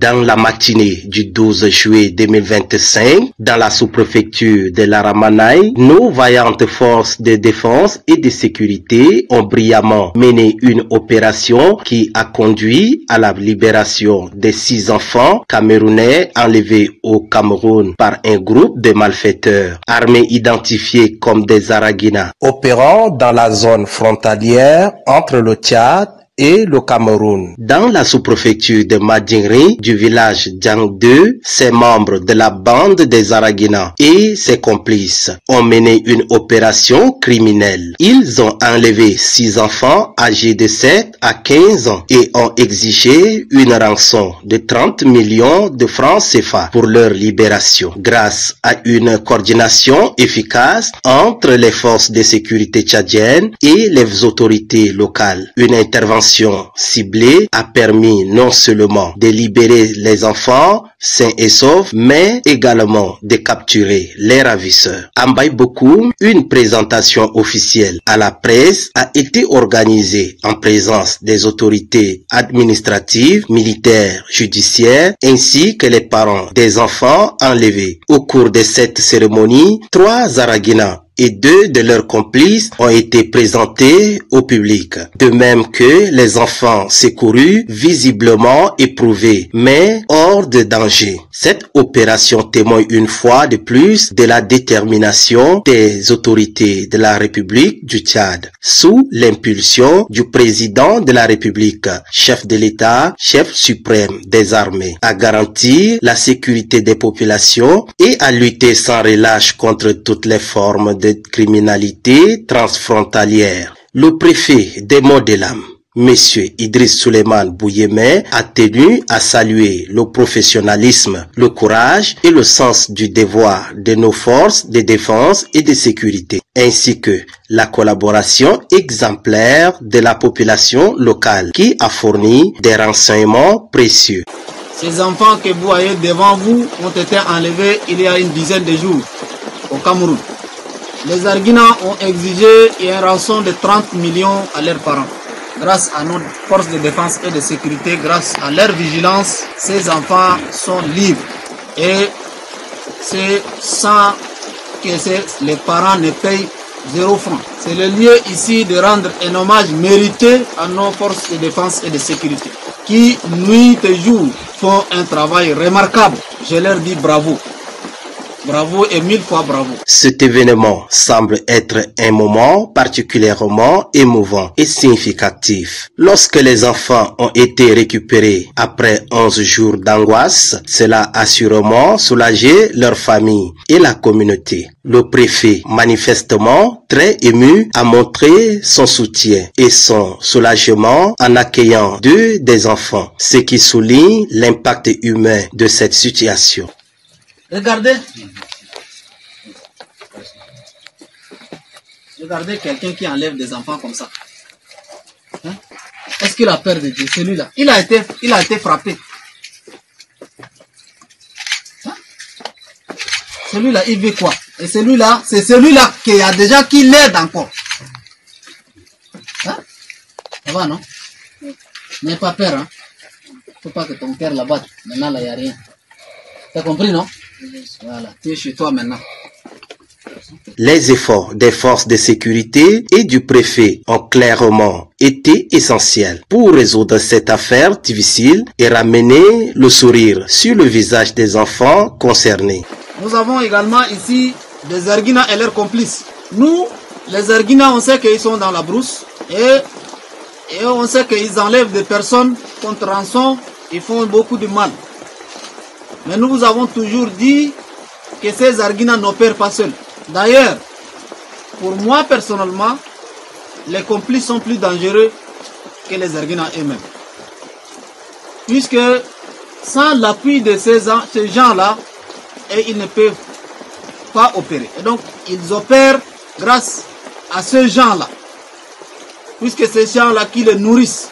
Dans la matinée du 12 juillet 2025, dans la sous-préfecture de l'Aramanai, nos vaillantes forces de défense et de sécurité ont brillamment mené une opération qui a conduit à la libération des 6 enfants camerounais enlevés au Cameroun par un groupe de malfaiteurs armés identifiés comme des Araguina, opérant dans la zone frontalière entre le Tchad et le Cameroun. Dans la sous-préfecture de Madinri du village Djang 2, ces membres de la bande des Araguina et ses complices ont mené une opération criminelle. Ils ont enlevé 6 enfants âgés de 7 à 15 ans et ont exigé une rançon de 30 millions de francs CFA pour leur libération. Grâce à une coordination efficace entre les forces de sécurité tchadiennes et les autorités locales, une intervention ciblée a permis non seulement de libérer les enfants sains et saufs, mais également de capturer les ravisseurs. À Mbaye-Bokoum, une présentation officielle à la presse a été organisée en présence des autorités administratives, militaires, judiciaires, ainsi que les parents des enfants enlevés. Au cours de cette cérémonie, 3 Araguina et 2 de leurs complices ont été présentés au public. De même que les enfants secourus, visiblement éprouvés, mais hors de danger. Cette opération témoigne une fois de plus de la détermination des autorités de la République du Tchad, sous l'impulsion du président de la République, chef de l'État, chef suprême des armées, à garantir la sécurité des populations et à lutter sans relâche contre toutes les formes de criminalité transfrontalière. Le préfet des Modelam, Monsieur Idriss Souleymane Bouyemé, a tenu à saluer le professionnalisme, le courage et le sens du devoir de nos forces de défense et de sécurité, ainsi que la collaboration exemplaire de la population locale qui a fourni des renseignements précieux. Ces enfants que vous voyez devant vous ont été enlevés il y a une dizaine de jours au Cameroun. Les Araguina ont exigé une rançon de 30 millions à leurs parents. Grâce à nos forces de défense et de sécurité, grâce à leur vigilance, ces enfants sont libres. Et c'est sans que les parents ne payent 0 franc. C'est le lieu ici de rendre un hommage mérité à nos forces de défense et de sécurité, qui, nuit et jour, font un travail remarquable. Je leur dis bravo. Bravo et 1000 fois bravo. Cet événement semble être un moment particulièrement émouvant et significatif. Lorsque les enfants ont été récupérés après 11 jours d'angoisse, cela a sûrement soulagé leur famille et la communauté. Le préfet, manifestement très ému, a montré son soutien et son soulagement en accueillant 2 des enfants, ce qui souligne l'impact humain de cette situation. Regardez. Regardez quelqu'un qui enlève des enfants comme ça. Hein? Est-ce qu'il a peur de Dieu? Celui-là. Il a été frappé. Hein? Celui-là, il veut quoi? Et celui-là, c'est celui-là qui l'aide encore. Hein? Ça va, non? N'aie pas peur, hein? Faut pas que ton cœur la batte. Maintenant, là, il n'y a rien. T'as compris, non? Voilà, tu es chez toi maintenant. Les efforts des forces de sécurité et du préfet ont clairement été essentiels pour résoudre cette affaire difficile et ramener le sourire sur le visage des enfants concernés. Nous avons également ici des Araguina et leurs complices. Nous, les Araguina, on sait qu'ils sont dans la brousse et on sait qu'ils enlèvent des personnes contre rançon, ils font beaucoup de mal. Mais nous vous avons toujours dit que ces Araguina n'opèrent pas seuls. D'ailleurs, pour moi personnellement, les complices sont plus dangereux que les Araguina eux-mêmes. Puisque sans l'appui de ces gens-là, ils ne peuvent pas opérer. Et donc, ils opèrent grâce à ces gens-là. Puisque ces gens-là qui les nourrissent,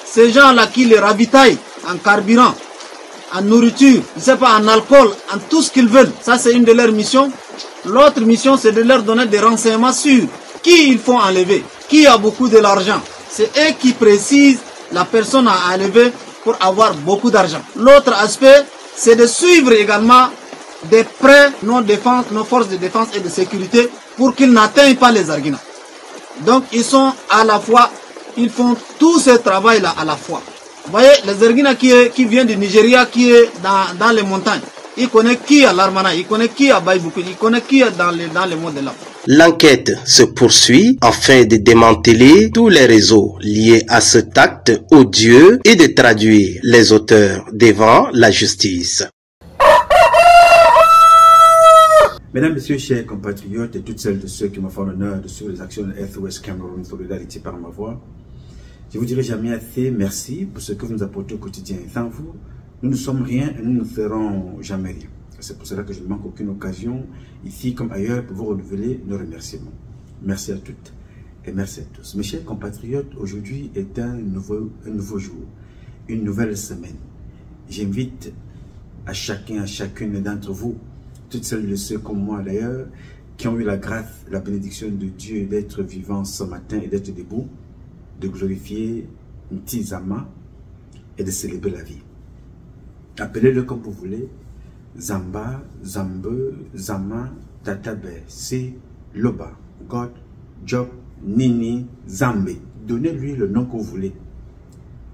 ces gens-là qui les ravitaillent en carburant, en nourriture, je ne sais pas, en alcool, en tout ce qu'ils veulent. Ça, c'est une de leurs missions. L'autre mission, c'est de leur donner des renseignements sur qui ils font enlever, qui a beaucoup de l'argent. C'est eux qui précisent la personne à enlever pour avoir beaucoup d'argent. L'autre aspect, c'est de suivre également des prêts nos forces de défense et de sécurité pour qu'ils n'atteignent pas les Zarguina. Donc ils sont à la fois, ils font tout ce travail-là à la fois. Vous voyez, les Zarguina qui vient du Nigeria, qui est dans les montagnes, il connaît qui à l'Armana, il connaît qui à Baïboukou, il connaît qui dans les mondes de l'Afrique. L'enquête se poursuit afin de démanteler tous les réseaux liés à cet acte odieux et de traduire les auteurs devant la justice. Mesdames, Messieurs, chers compatriotes et toutes celles de ceux qui me font l'honneur de suivre les actions de Earth-West Cameroun Solidarité par ma voix, je vous dirai jamais assez merci pour ce que vous nous apportez au quotidien. Sans vous, nous ne sommes rien et nous ne ferons jamais rien. C'est pour cela que je ne manque aucune occasion, ici comme ailleurs, pour vous renouveler nos remerciements. Merci à toutes et merci à tous. Mes chers compatriotes, aujourd'hui est un nouveau jour, une nouvelle semaine. J'invite à chacun, à chacune d'entre vous, toutes celles de ceux comme moi d'ailleurs, qui ont eu la grâce, la bénédiction de Dieu d'être vivants ce matin et d'être debout, de glorifier Ntizama et de célébrer la vie. Appelez-le comme vous voulez, Zamba, Zambe, Zama, Tatabe, Si, Loba, God, Job, Nini, Zambé. Donnez-lui le nom que vous voulez,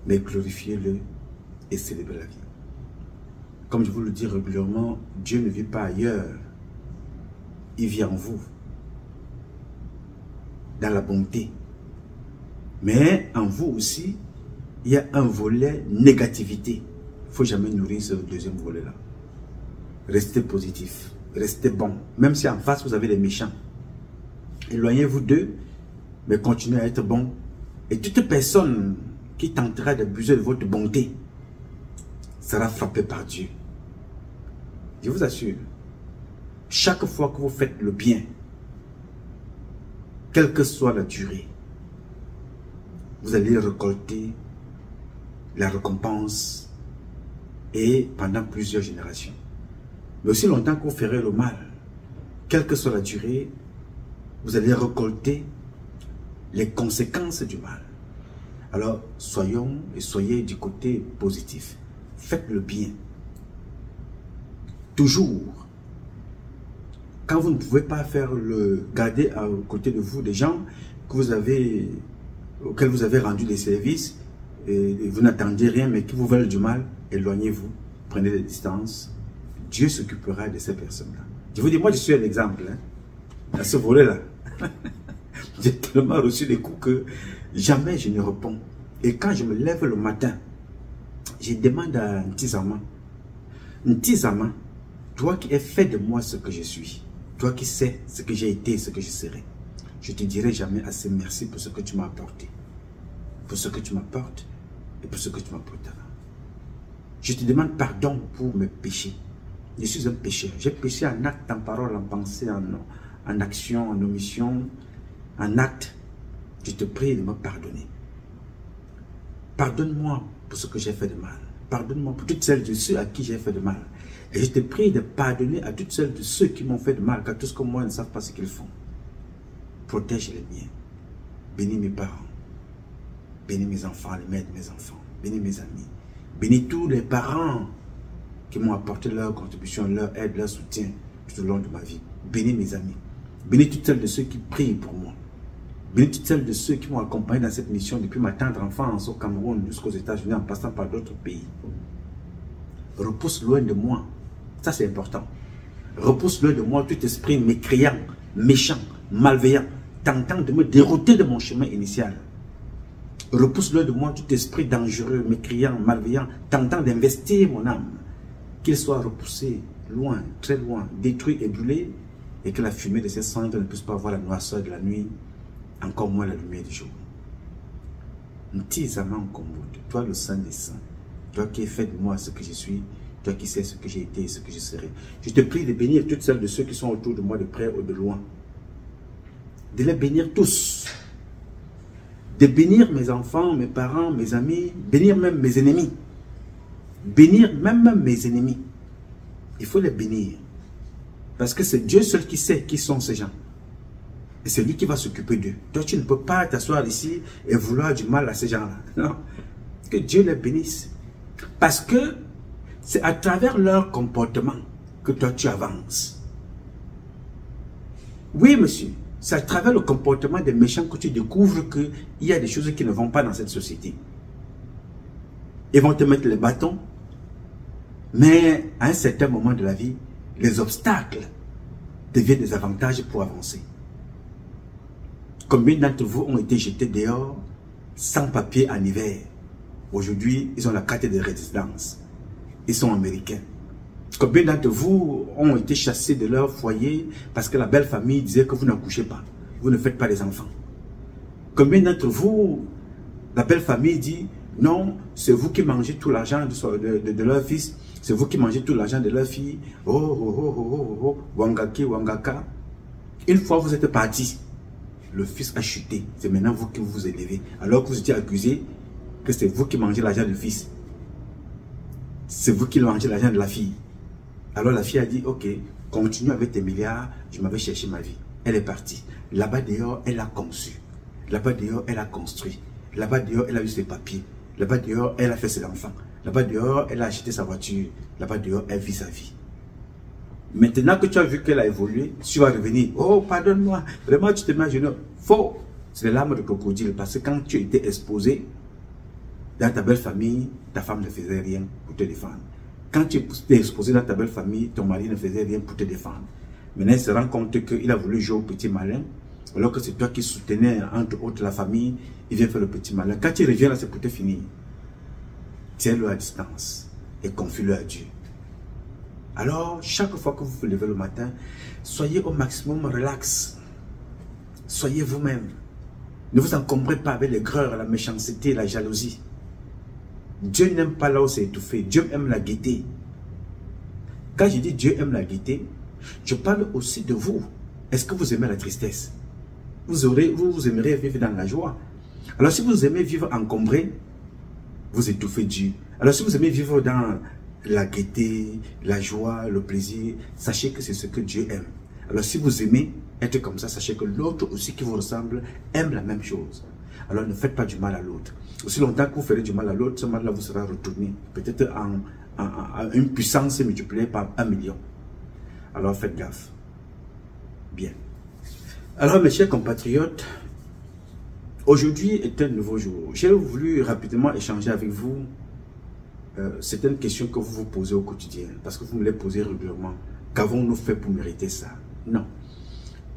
mais glorifiez-le et célébrez la vie. Comme je vous le dis régulièrement, Dieu ne vit pas ailleurs, il vit en vous, dans la bonté. Mais en vous aussi, il y a un volet négativité. Il ne faut jamais nourrir ce deuxième volet-là. Restez positif, restez bon. Même si en face vous avez des méchants, éloignez-vous d'eux, mais continuez à être bon. Et toute personne qui tentera d'abuser de votre bonté sera frappée par Dieu. Je vous assure, chaque fois que vous faites le bien, quelle que soit la durée, vous allez récolter la récompense et pendant plusieurs générations. Mais aussi longtemps que vous ferez le mal, quelle que soit la durée, vous allez récolter les conséquences du mal. Alors, soyez du côté positif. Faites le bien. Toujours. Quand vous ne pouvez pas garder à côté de vous des gens auxquels vous avez rendu des services, et vous n'attendez rien, mais qui vous veulent du mal, éloignez-vous, prenez des distances. Dieu s'occupera de ces personnes-là. Je vous dis, moi je suis un exemple, à ce volet-là. J'ai tellement reçu des coups que jamais je ne réponds. Et quand je me lève le matin, je demande à Ntizama, Ntizama, toi qui as fait de moi ce que je suis, toi qui sais ce que j'ai été, ce que je serai, je te dirai jamais assez merci pour ce que tu m'as apporté, pour ce que tu m'apportes et pour ce que tu m'apporteras. Je te demande pardon pour mes péchés. Je suis un pécheur. J'ai péché en acte, en parole, en pensée, en action, en omission, en acte. Je te prie de me pardonner. Pardonne-moi pour ce que j'ai fait de mal. Pardonne-moi pour toutes celles de ceux à qui j'ai fait de mal. Et je te prie de pardonner à toutes celles de ceux qui m'ont fait de mal, car tous comme moi ne savent pas ce qu'ils font. Protège les miens. Bénis mes parents. Bénis mes enfants, les mères de mes enfants. Bénis mes amis. Bénis tous les parents qui m'ont apporté leur contribution, leur aide, leur soutien tout au long de ma vie. Bénis mes amis. Bénis toutes celles de ceux qui prient pour moi. Bénis toutes celles de ceux qui m'ont accompagné dans cette mission depuis ma tendre enfance au Cameroun jusqu'aux États-Unis en passant par d'autres pays. Repousse loin de moi. Ça c'est important. Repousse loin de moi tout esprit mécréant, méchant, malveillant, tentant de me dérouter de mon chemin initial. Repousse loin de moi tout esprit dangereux, mécréant, malveillant, tentant d'investir mon âme. Qu'il soit repoussé loin, très loin, détruit et brûlé, et que la fumée de ses cendres ne puisse pas voir la noirceur de la nuit, encore moins la lumière du jour. Ntizama Nkomboude, toi le Saint des Saints, toi qui es fait de moi ce que je suis, toi qui sais ce que j'ai été et ce que je serai. Je te prie de bénir toutes celles de ceux qui sont autour de moi, de près ou de loin. De les bénir tous. De bénir mes enfants, mes parents, mes amis, bénir même mes ennemis. Bénir même mes ennemis. Il faut les bénir. Parce que c'est Dieu seul qui sait qui sont ces gens. Et c'est lui qui va s'occuper d'eux. Toi, tu ne peux pas t'asseoir ici et vouloir du mal à ces gens-là. Non. Que Dieu les bénisse. Parce que c'est à travers leur comportement que toi tu avances. Oui, monsieur, c'est à travers le comportement des méchants que tu découvres qu'il y a des choses qui ne vont pas dans cette société. Ils vont te mettre les bâtons, mais à un certain moment de la vie, les obstacles deviennent des avantages pour avancer. Combien d'entre vous ont été jetés dehors sans papier en hiver? Aujourd'hui, ils ont la carte de résidence. Ils sont américains. Combien d'entre vous ont été chassés de leur foyer parce que la belle famille disait que vous n'accouchez pas, vous ne faites pas des enfants? Combien d'entre vous, la belle famille dit non, c'est vous qui mangez tout l'argent de leur fils, c'est vous qui mangez tout l'argent de leur fille. Wangaki, Wangaka. Une fois vous êtes parti, le fils a chuté. C'est maintenant vous qui vous élevez. Alors que vous étiez accusé que c'est vous qui mangez l'argent du fils. C'est vous qui mangez l'argent de la fille. Alors la fille a dit, ok, continue avec tes milliards, je m'avais cherché ma vie. Elle est partie. Là-bas dehors, elle a conçu. Là-bas dehors, elle a construit. Là-bas dehors, elle a eu ses papiers. Là-bas dehors, elle a fait ses enfants. Là-bas dehors, elle a acheté sa voiture. Là-bas dehors, elle vit sa vie. Maintenant que tu as vu qu'elle a évolué, tu vas revenir. Oh, pardonne-moi. Vraiment, tu te mets à genoux. Faux. C'est les larmes de crocodile. Parce que quand tu étais exposé dans ta belle famille, ta femme ne faisait rien pour te défendre. Quand tu étais exposé dans ta belle famille, ton mari ne faisait rien pour te défendre. Maintenant, il se rend compte qu'il a voulu jouer au petit malin. Alors que c'est toi qui soutenais, entre autres, la famille, il vient faire le petit malin. Quand tu reviens là, c'est pour te finir. Tiens-le à distance et confie-le à Dieu. Alors, chaque fois que vous vous levez le matin, soyez au maximum relax. Soyez vous-même. Ne vous encombrez pas avec l'aigreur, la méchanceté, la jalousie. Dieu n'aime pas là où c'est étouffé. Dieu aime la gaieté. Quand je dis Dieu aime la gaieté, je parle aussi de vous. Est-ce que vous aimez la tristesse? Vous aimeriez vivre dans la joie. Alors si vous aimez vivre encombré, vous étouffez Dieu. Alors si vous aimez vivre dans la gaieté, la joie, le plaisir, sachez que c'est ce que Dieu aime. Alors si vous aimez être comme ça, sachez que l'autre aussi qui vous ressemble aime la même chose. Alors ne faites pas du mal à l'autre. Aussi longtemps que vous ferez du mal à l'autre, ce mal-là vous sera retourné. Peut-être en une puissance multipliée par 1 million. Alors faites gaffe. Bien. Alors mes chers compatriotes, aujourd'hui est un nouveau jour. J'ai voulu rapidement échanger avec vous certaines questions que vous vous posez au quotidien. Parce que vous me les posez régulièrement. Qu'avons-nous fait pour mériter ça? Non.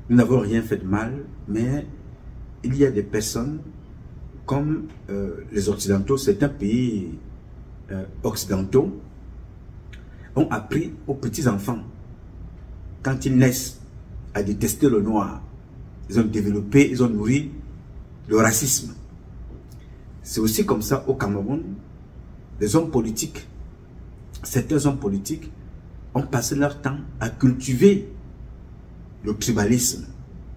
Nous n'avons rien fait de mal, mais il y a des personnes comme les Occidentaux, certains pays occidentaux ont appris aux petits-enfants, quand ils naissent, à détester le noir. Ils ont développé, ils ont nourri le racisme. C'est aussi comme ça au Cameroun. Les hommes politiques, certains hommes politiques ont passé leur temps à cultiver le tribalisme.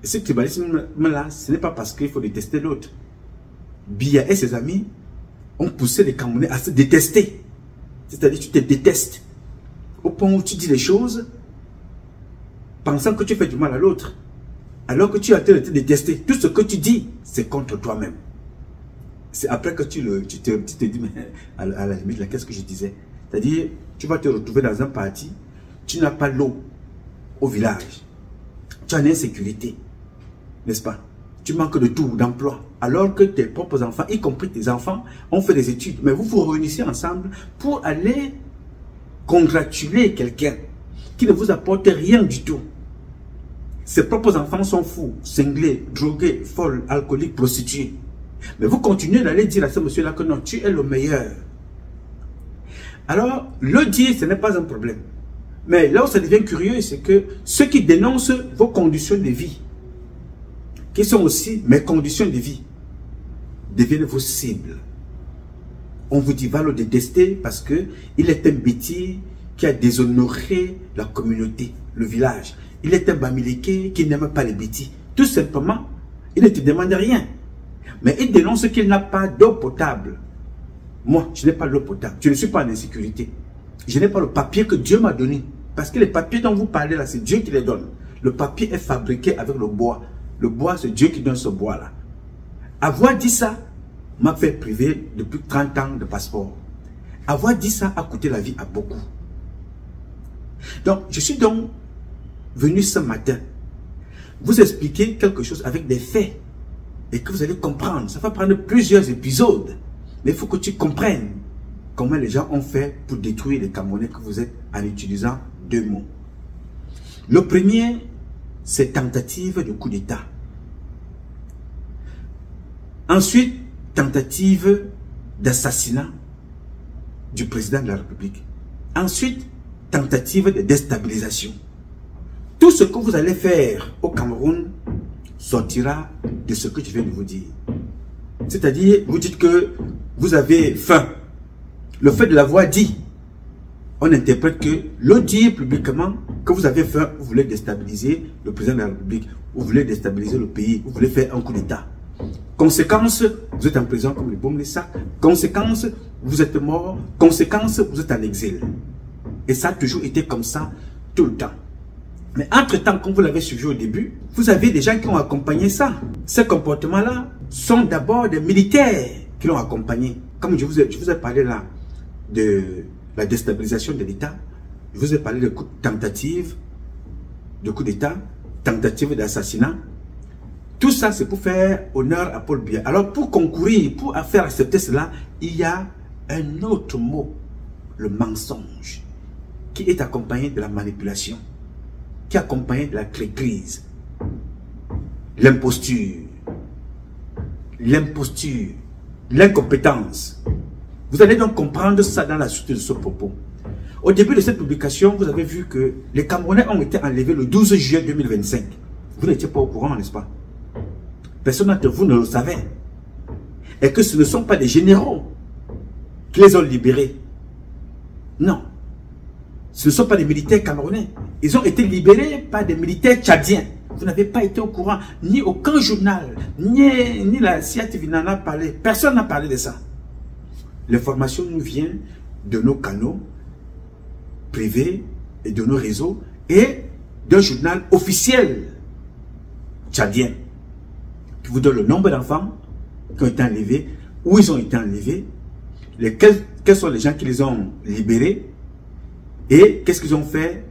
Et ce tribalisme-là, ce n'est pas parce qu'il faut détester l'autre. Biya et ses amis ont poussé les Camerounais à se détester. C'est-à-dire tu te détestes. Au point où tu dis les choses, pensant que tu fais du mal à l'autre. Alors que tu es en train de te détester. Tout ce que tu dis, c'est contre toi-même. C'est après que tu te dis, mais à la limite, qu'est-ce que je disais? C'est-à-dire, tu vas te retrouver dans un parti, tu n'as pas l'eau au village. Tu as une insécurité, n'est-ce pas? Tu manques de tout, d'emploi. Alors que tes propres enfants, y compris tes enfants, ont fait des études. Mais vous vous réunissez ensemble pour aller congratuler quelqu'un qui ne vous apporte rien du tout. Ses propres enfants sont fous, cinglés, drogués, folles, alcooliques, prostitués. Mais vous continuez d'aller dire à ce monsieur-là que non, tu es le meilleur. Alors, le dire, ce n'est pas un problème. Mais là où ça devient curieux, c'est que ceux qui dénoncent vos conditions de vie, qui sont aussi mes conditions de vie, deviennent vos cibles. On vous dit, va le détester parce qu'il est un bêtis qui a déshonoré la communauté, le village. Il est un bamileke qui n'aime pas les bêtis. Tout simplement, il ne te demande rien. Mais il dénonce qu'il n'a pas d'eau potable. Moi, je n'ai pas l'eau potable. Je ne suis pas en insécurité. Je n'ai pas le papier que Dieu m'a donné. Parce que les papiers dont vous parlez là, c'est Dieu qui les donne. Le papier est fabriqué avec le bois. Le bois, c'est Dieu qui donne ce bois-là. Avoir dit ça m'a fait priver depuis 30 ans de passeport. Avoir dit ça a coûté la vie à beaucoup. Donc, je suis donc venu ce matin vous expliquer quelque chose avec des faits et que vous allez comprendre. Ça va prendre plusieurs épisodes, mais il faut que tu comprennes comment les gens ont fait pour détruire les Camerounais que vous êtes en utilisant deux mots. Le premier, c'est tentative de coup d'État. Ensuite, tentative d'assassinat du président de la République. Ensuite, tentative de déstabilisation. Tout ce que vous allez faire au Cameroun sortira de ce que je viens de vous dire. C'est-à-dire, vous dites que vous avez faim. Le fait de l'avoir dit, on interprète que le dire publiquement que vous avez faim, vous voulez déstabiliser le président de la République, vous voulez déstabiliser le pays, vous voulez faire un coup d'État. Conséquence, vous êtes en prison comme les bombes, les sacs. Conséquence, vous êtes mort. Conséquence, vous êtes en exil. Et ça a toujours été comme ça tout le temps. Mais entre-temps, comme vous l'avez suivi au début, vous avez des gens qui ont accompagné ça. Ces comportements-là sont d'abord des militaires qui l'ont accompagné. Comme je vous ai parlé là de la déstabilisation de l'État, je vous ai parlé de tentative de coup d'État, tentative d'assassinat. Tout ça, c'est pour faire honneur à Paul Biya. Alors, pour concourir, pour faire accepter cela, il y a un autre mot, le mensonge, qui est accompagné de la manipulation, qui est accompagné de la crise, l'imposture, l'incompétence. Vous allez donc comprendre ça dans la suite de ce propos. Au début de cette publication, vous avez vu que les Camerounais ont été enlevés le 12 juillet 2025. Vous n'étiez pas au courant, n'est-ce pas? Personne d'entre vous ne le savait. Et que ce ne sont pas des généraux qui les ont libérés. Non. Ce ne sont pas des militaires camerounais. Ils ont été libérés par des militaires tchadiens. Vous n'avez pas été au courant. Ni aucun journal, ni la CIA TV n'en a parlé. Personne n'a parlé de ça. L'information nous vient de nos canaux privés et de nos réseaux et d'un journal officiel tchadien qui vous donne le nombre d'enfants qui ont été enlevés, où ils ont été enlevés, quels sont les gens qui les ont libérés et qu'est-ce qu'ils ont fait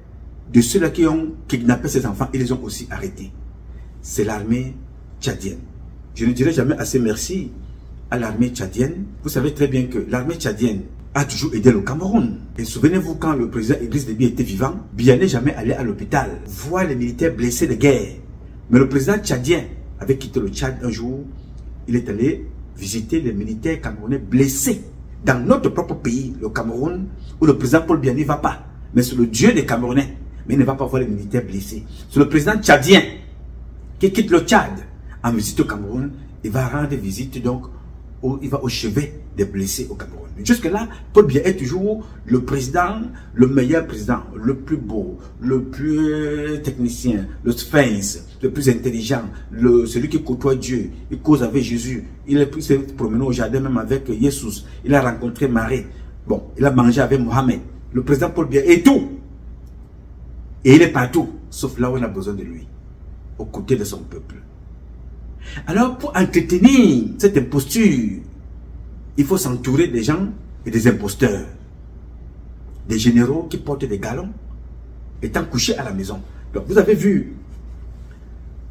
de ceux-là qui ont kidnappé ces enfants et les ont aussi arrêtés. C'est l'armée tchadienne. Je ne dirai jamais assez merci à l'armée tchadienne. Vous savez très bien que l'armée tchadienne a toujours aidé le Cameroun. Et souvenez-vous, quand le président Idriss Déby était vivant, Biya n'est jamais allé à l'hôpital voir les militaires blessés de guerre. Mais le président tchadien avait quitté le Tchad un jour. Il est allé visiter les militaires camerounais blessés dans notre propre pays, le Cameroun, où le président Paul Biya n'y va pas. Mais c'est le Dieu des Camerounais. Mais il ne va pas voir les militaires blessés. C'est le président tchadien qui quitte le Tchad en visite au Cameroun. Il va rendre visite donc, il va au chevet des blessés au Cameroun. Jusque-là, Paul Biya est toujours le président, le meilleur président, le plus beau, le plus technicien, le sphinx, le plus intelligent, celui qui côtoie Dieu, il cause avec Jésus, il est plus promené au jardin même avec Jésus, il a rencontré Marie, bon, il a mangé avec Mohamed. Le président Paul Biya est tout. Et il est partout, sauf là où on a besoin de lui, aux côtés de son peuple. Alors, pour entretenir cette imposture, il faut s'entourer des gens et des imposteurs. Des généraux qui portent des galons, étant couchés à la maison. Donc, vous avez vu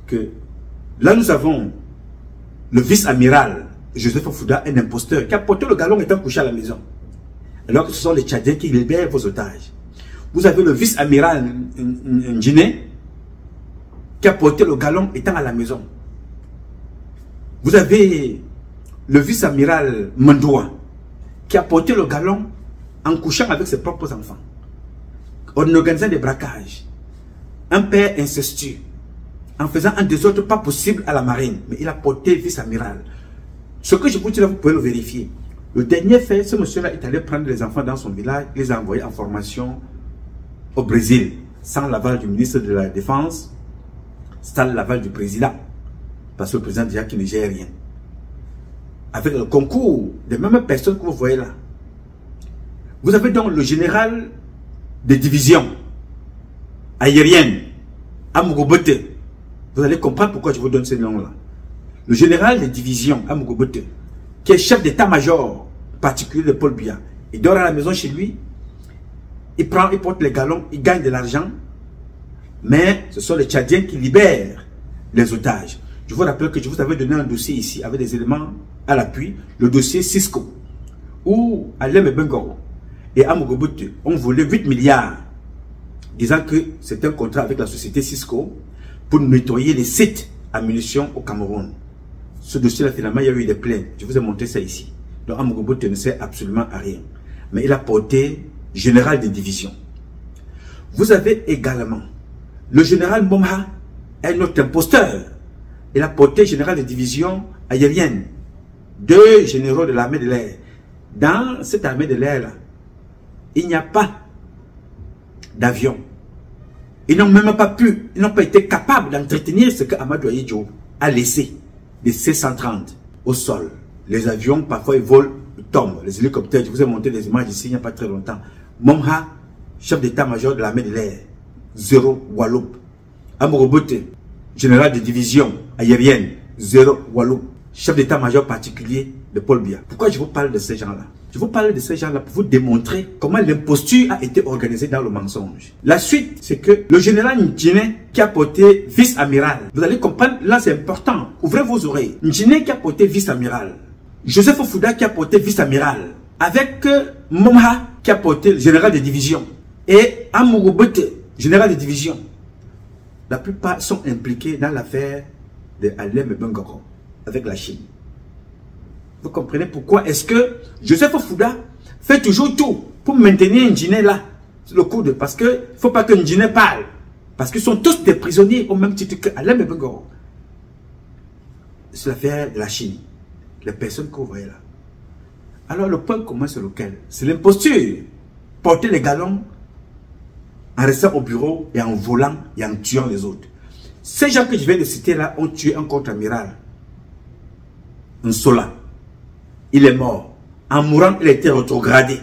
que là, nous avons le vice-amiral Joseph Fouda, un imposteur, qui a porté le galon étant couché à la maison. Alors que ce sont les Tchadiens qui libèrent vos otages. Vous avez le vice-amiral Ndjiné, qui a porté le galon étant à la maison. Vous avez le vice-amiral Mandoua, qui a porté le galon en couchant avec ses propres enfants, en organisant des braquages, un père incestueux, en faisant un désordre pas possible à la marine, mais il a porté vice-amiral. Ce que je vous dis là, vous pouvez le vérifier. Le dernier fait, ce monsieur-là est allé prendre les enfants dans son village, les a envoyés en formation au Brésil, sans l'aval du ministre de la Défense, sans l'aval du président, parce que le président déjà qui ne gère rien. Avec le concours des mêmes personnes que vous voyez là. Vous avez donc le général des divisions aériennes, Amugobote. Vous allez comprendre pourquoi je vous donne ces noms-là. Le général des divisions, Amugobote, qui est chef d'état-major particulier de Paul Biya, Il dort à la maison chez lui. Il porte les galons, il gagne de l'argent. Mais ce sont les Tchadiens qui libèrent les otages. Je vous rappelle que je vous avais donné un dossier ici avec des éléments à l'appui. Le dossier Cisco, où Alem Bengoro et Amogobout ont volé 8 milliards, disant que c'est un contrat avec la société Cisco pour nettoyer les sites à munitions au Cameroun. Ce dossier-là, finalement, il y a eu des plaintes. Je vous ai montré ça ici. Donc Amogobout ne sert absolument à rien. Mais il a porté général de division. Vous avez également le général Momha, un autre imposteur. Il a porté général de division aérienne. 2 généraux de l'armée de l'air. Dans cette armée de l'air-là, il n'y a pas d'avion. Ils n'ont même pas pu, ils n'ont pas été capables d'entretenir ce que Amadou Ahidjo a laissé, des C-130 au sol. Les avions, parfois, ils volent, ils tombent. Les hélicoptères, je vous ai montré des images ici il n'y a pas très longtemps. Momha, chef d'état-major de l'armée de l'air, 0 Walloup. Amorobote, général de division aérienne, 0 Walloup. Chef d'état-major particulier de Paul Biya. Pourquoi je vous parle de ces gens-là? Je vous parle de ces gens-là pour vous démontrer comment l'imposture a été organisée dans le mensonge. La suite, c'est que le général Ndjine qui a porté vice-amiral, vous allez comprendre, là c'est important, ouvrez vos oreilles. Ndjine qui a porté vice-amiral, Joseph Fouda qui a porté vice-amiral, avec Momha qui a porté général de division, et Amogobote, général de division. La plupart sont impliqués dans l'affaire de Alem Bengoro avec la Chine. Vous comprenez pourquoi est-ce que Joseph Fouda fait toujours tout pour maintenir Ndjine là, le coup de... Parce qu'il ne faut pas que Ndjine parle. Parce qu'ils sont tous des prisonniers au même titre que Alem Bengoro. C'est l'affaire de la Chine. Les personnes que vous voyez là. Alors le point commun c'est lequel? C'est l'imposture. Porter les galons en restant au bureau et en volant et en tuant les autres. Ces gens que je viens de citer là ont tué un contre-amiral. Un Sola. Il est mort. En mourant, il a été rétrogradé.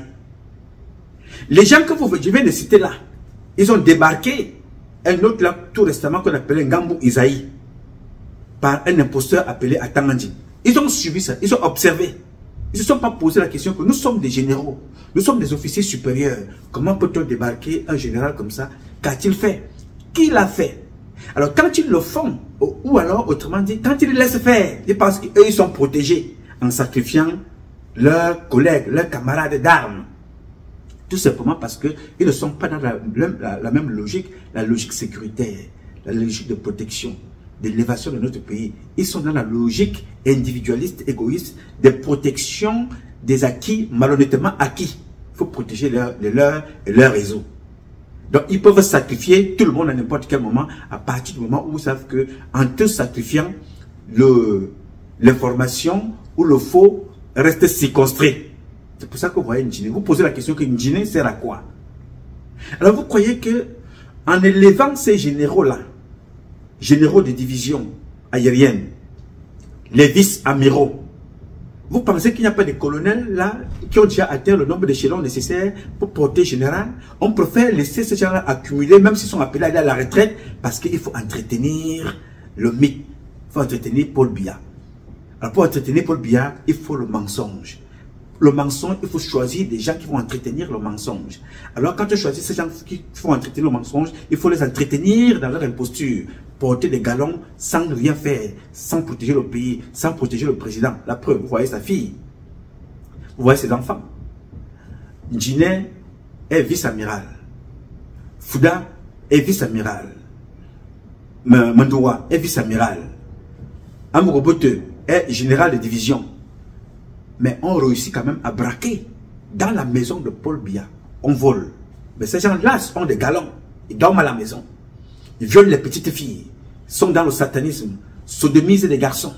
Les gens que je viens de citer là, ils ont débarqué un autre là tout récemment qu'on appelait Ngambou Isaïe par un imposteur appelé Atangandji. Ils ont suivi ça, ils ont observé. Ils ne se sont pas posé la question que nous sommes des généraux, nous sommes des officiers supérieurs. Comment peut-on débarquer un général comme ça? Qu'a-t-il fait? Qui l'a fait? Alors quand ils le font, ou alors autrement dit, quand ils le laissent faire, ils pensent qu'eux ils sont protégés en sacrifiant leurs collègues, leurs camarades d'armes. Tout simplement parce qu'ils ne sont pas dans la même logique, la logique sécuritaire, la logique de protection, d'élévation de notre pays. Ils sont dans la logique individualiste, égoïste, de protection des acquis, malhonnêtement acquis. Il faut protéger les leurs et leur réseau. Donc ils peuvent sacrifier tout le monde à n'importe quel moment, à partir du moment où ils savent que en te sacrifiant, l'information ou le faux reste circonscrit. C'est pour ça que vous voyez Ndjine. Vous posez la question que Ndjine sert à quoi? Alors vous croyez que en élevant ces généraux-là, généraux de division aérienne, les vice-amiraux, vous pensez qu'il n'y a pas de colonels là qui ont déjà atteint le nombre d'échelons nécessaires pour porter général? On préfère laisser ces gens-là accumuler, même s'ils sont appelés à aller à la retraite, parce qu'il faut entretenir le mythe, il faut entretenir Paul Biya. Alors pour entretenir Paul Biya, il faut le mensonge. Le mensonge, il faut choisir des gens qui vont entretenir le mensonge. Alors quand tu choisis ces gens qui vont entretenir le mensonge, il faut les entretenir dans leur imposture. Porter des galons sans rien faire, sans protéger le pays, sans protéger le président. La preuve, vous voyez sa fille, vous voyez ses enfants. Ndjine est vice-amiral. Fouda est vice-amiral. Mandoua est vice-amiral. Amogobote est général de division. Mais on réussit quand même à braquer dans la maison de Paul Biya. On vole. Mais ces gens-là ont des galons. Ils dorment à la maison. Ils violent les petites filles. Sont dans le satanisme. Sodomisent les garçons.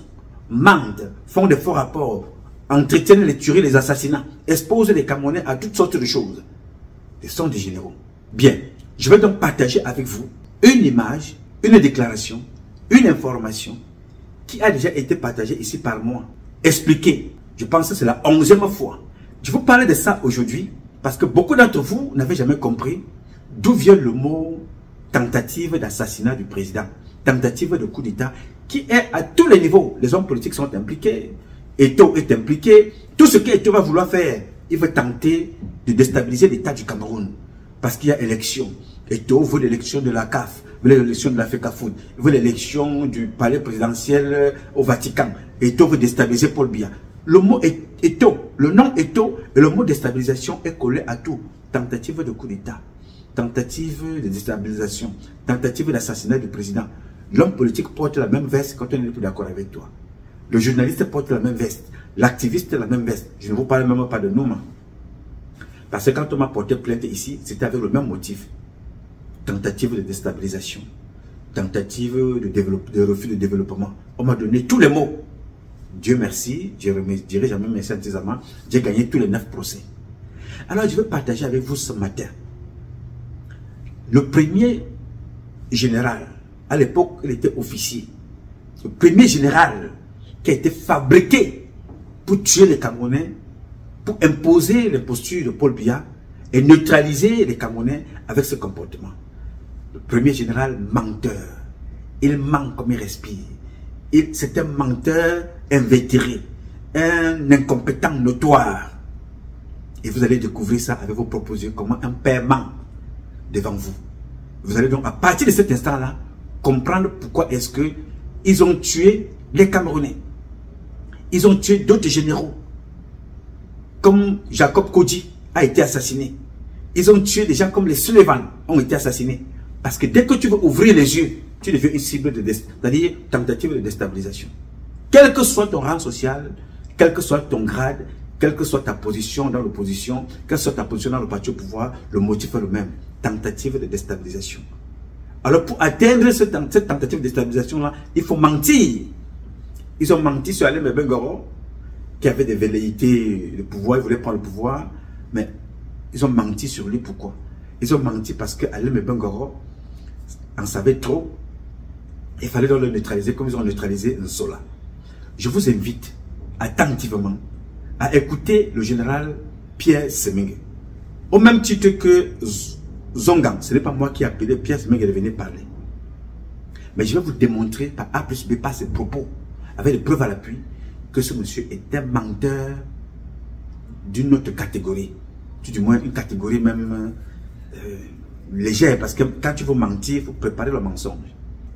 Mentent. Font des faux rapports. Entretiennent les tueries, les assassinats. Exposent les Camerounais à toutes sortes de choses. Ils sont des généraux. Bien. Je vais donc partager avec vous une image, une déclaration, une information qui a déjà été partagée ici par moi. Expliquée. Je pense que c'est la 11e fois. Je vous parle de ça aujourd'hui parce que beaucoup d'entre vous n'avaient jamais compris d'où vient le mot tentative d'assassinat du président, tentative de coup d'État, qui est à tous les niveaux. Les hommes politiques sont impliqués, Eto'o est impliqué, tout ce qu'Eto'o va vouloir faire, il veut tenter de déstabiliser l'État du Cameroun. Parce qu'il y a élection. Eto'o veut l'élection de la CAF, veut l'élection de la FECAFOOT, veut l'élection du palais présidentiel au Vatican. Eto'o veut déstabiliser Paul Biya. Le mot Eto'o, le nom Eto'o et le mot déstabilisation est collé à tout. Tentative de coup d'État, tentative de déstabilisation, tentative d'assassinat du président. L'homme politique porte la même veste quand on n'est plus d'accord avec toi. Le journaliste porte la même veste. L'activiste la même veste. Je ne vous parle même pas de nous. Parce que quand on m'a porté plainte ici, c'était avec le même motif. Tentative de déstabilisation. Tentative de refus de développement. On m'a donné tous les mots. Dieu merci. Je ne dirai jamais merci antisamment. J'ai gagné tous les 9 procès. Alors je vais partager avec vous ce matin. Le premier général, à l'époque il était officier. Le premier général qui a été fabriqué pour tuer les Camerounais, pour imposer les postures de Paul Biya et neutraliser les Camerounais avec ce comportement. Le premier général menteur. Il ment comme il respire. C'est un menteur invétéré, un incompétent notoire. Et vous allez découvrir ça avec vos propres yeux, comment un père ment devant vous. Vous allez donc, à partir de cet instant-là, comprendre pourquoi est-ce qu'ils ont tué les Camerounais. Ils ont tué d'autres généraux, comme Jacob Kodji a été assassiné. Ils ont tué des gens comme les Sullivan ont été assassinés. Parce que dès que tu veux ouvrir les yeux, tu deviens une cible de c'est-à-dire tentative de déstabilisation. Quel que soit ton rang social, quel que soit ton grade, quelle que soit ta position dans l'opposition, quelle que soit ta position dans le parti au pouvoir, le motif est le même. Tentative de déstabilisation. Alors pour atteindre cette tentative de déstabilisation-là, il faut mentir. Ils ont menti sur Alain Bengoro, qui avait des velléités de pouvoir, il voulait prendre le pouvoir, mais ils ont menti sur lui. Pourquoi? Ils ont menti parce que Alain Bengoro en savait trop. Il fallait donc le neutraliser comme ils ont neutralisé Nsola. Je vous invite attentivement à écouter le général Pierre Semengue. Au même titre que Zongang, ce n'est pas moi qui ai appelé Pierre Semengue de venir parler. Mais je vais vous démontrer par A plus B, par ses propos, avec des preuves à l'appui, que ce monsieur est un menteur d'une autre catégorie. Du moins une catégorie même légère, parce que quand tu veux mentir, il faut préparer le mensonge.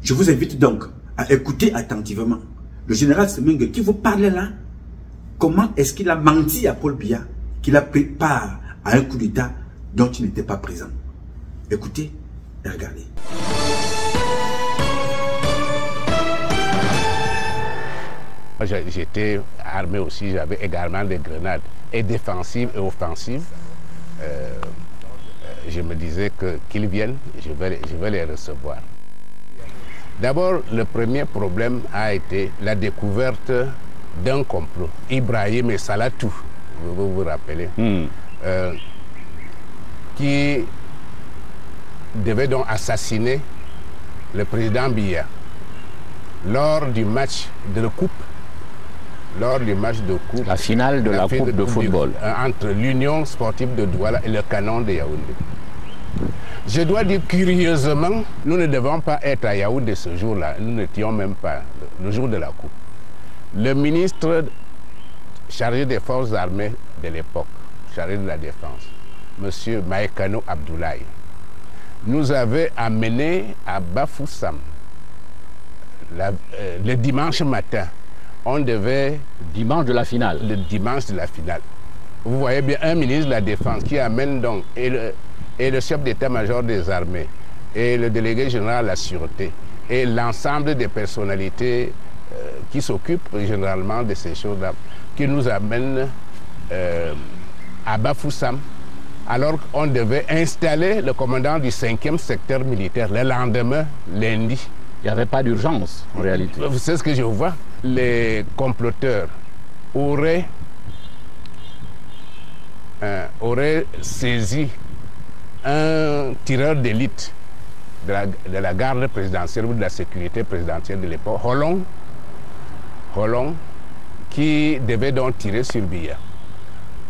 Je vous invite donc à écouter attentivement le général Semengue qui vous parle là. Comment est-ce qu'il a menti à Paul Biya, qu'il a pris part à un coup d'État dont il n'était pas présent. Écoutez et regardez. J'étais armé aussi, j'avais également des grenades, et défensives et offensives. Je me disais qu'ils viennent, je vais les recevoir. D'abord, le premier problème a été la découverte d'un complot. Ibrahim et Salatou, vous vous rappelez, qui devait donc assassiner le président Biya lors du match de la Coupe. Lors du match de Coupe. La finale de la Coupe de football. Entre l'Union sportive de Douala et le Canon de Yaoundé. Je dois dire curieusement, nous ne devons pas être à Yaoundé ce jour-là. Nous n'étions même pas le jour de la Coupe. Le ministre chargé des forces armées de l'époque, chargé de la défense, M. Maïkano Abdoulaye, nous avait amené à Bafoussam le dimanche matin. On devait... Dimanche de la finale. Le dimanche de la finale. Vous voyez bien un ministre de la Défense qui amène donc et le chef d'état-major des armées et le délégué général à la sûreté et l'ensemble des personnalités qui s'occupent généralement de ces choses-là, qui nous amènent à Bafoussam, alors qu'on devait installer le commandant du 5e secteur militaire le lendemain, lundi. Il n'y avait pas d'urgence, en réalité. Vous savez ce que je vois? Les comploteurs auraient saisi un tireur d'élite de la garde présidentielle ou de la sécurité présidentielle de l'époque, Holong, qui devait donc tirer sur Biya.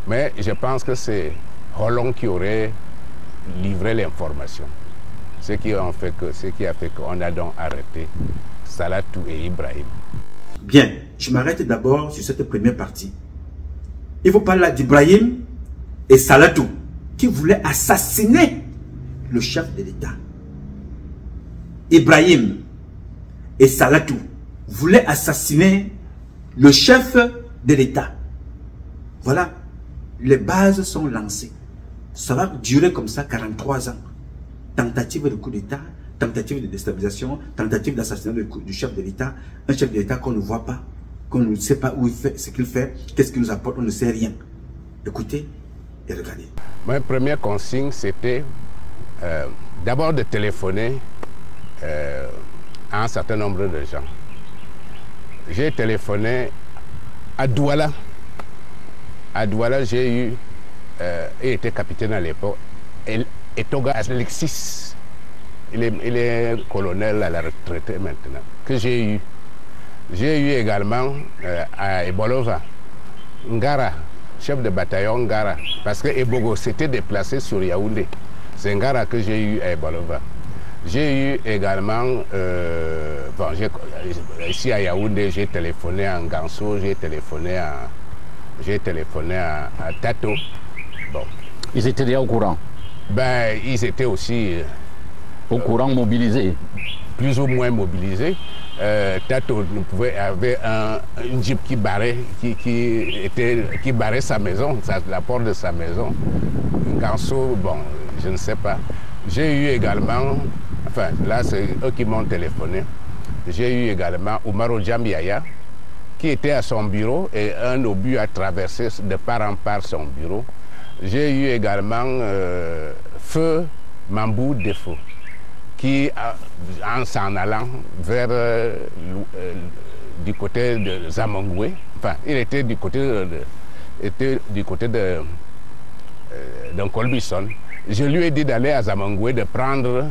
Mais je pense que c'est Holong qui aurait livré l'information. Ce qui a fait qu'on a donc arrêté Salatou et Ibrahim. Bien, je m'arrête d'abord sur cette première partie. Il faut parler d'Ibrahim et Salatou, qui voulaient assassiner le chef de l'État. Ibrahim et Salatou voulaient assassiner le chef de l'État. Voilà, les bases sont lancées. Ça va durer comme ça 43 ans. Tentative de coup d'État, tentative de déstabilisation, tentative d'assassinat du chef de l'État. Un chef de l'État qu'on ne voit pas, qu'on ne sait pas où il fait, ce qu'il fait, qu'est-ce qu'il nous apporte, on ne sait rien. Écoutez et regardez. Ma première consigne, c'était d'abord de téléphoner à un certain nombre de gens. J'ai téléphoné à Douala. À Douala, j'ai eu, il était capitaine à l'époque, et Toga Alexis, il est colonel à la retraite maintenant, que j'ai eu. J'ai eu également à Ebolova, Ngara, chef de bataillon Ngara, parce que Ebogo s'était déplacé sur Yaoundé. C'est Ngara que j'ai eu à Ebolova. J'ai eu également, bon, ici à Yaoundé, j'ai téléphoné à Nganso, j'ai téléphoné à Tato. Bon. Ils étaient déjà au courant? Ben, ils étaient aussi... au courant, mobilisés? Plus ou moins mobilisés. Tato avait une jeep qui barrait, qui barrait sa maison, la porte de sa maison. Ganso, bon, je ne sais pas. J'ai eu également, enfin là c'est eux qui m'ont téléphoné, j'ai eu également Oumaro Djambiaya qui était à son bureau et un obus a traversé de part en part son bureau. J'ai eu également Feu Mambou Defo qui, en s'en allant vers du côté de Zamangoué, enfin, il était du côté de Colbison. Je lui ai dit d'aller à Zamangoué, de prendre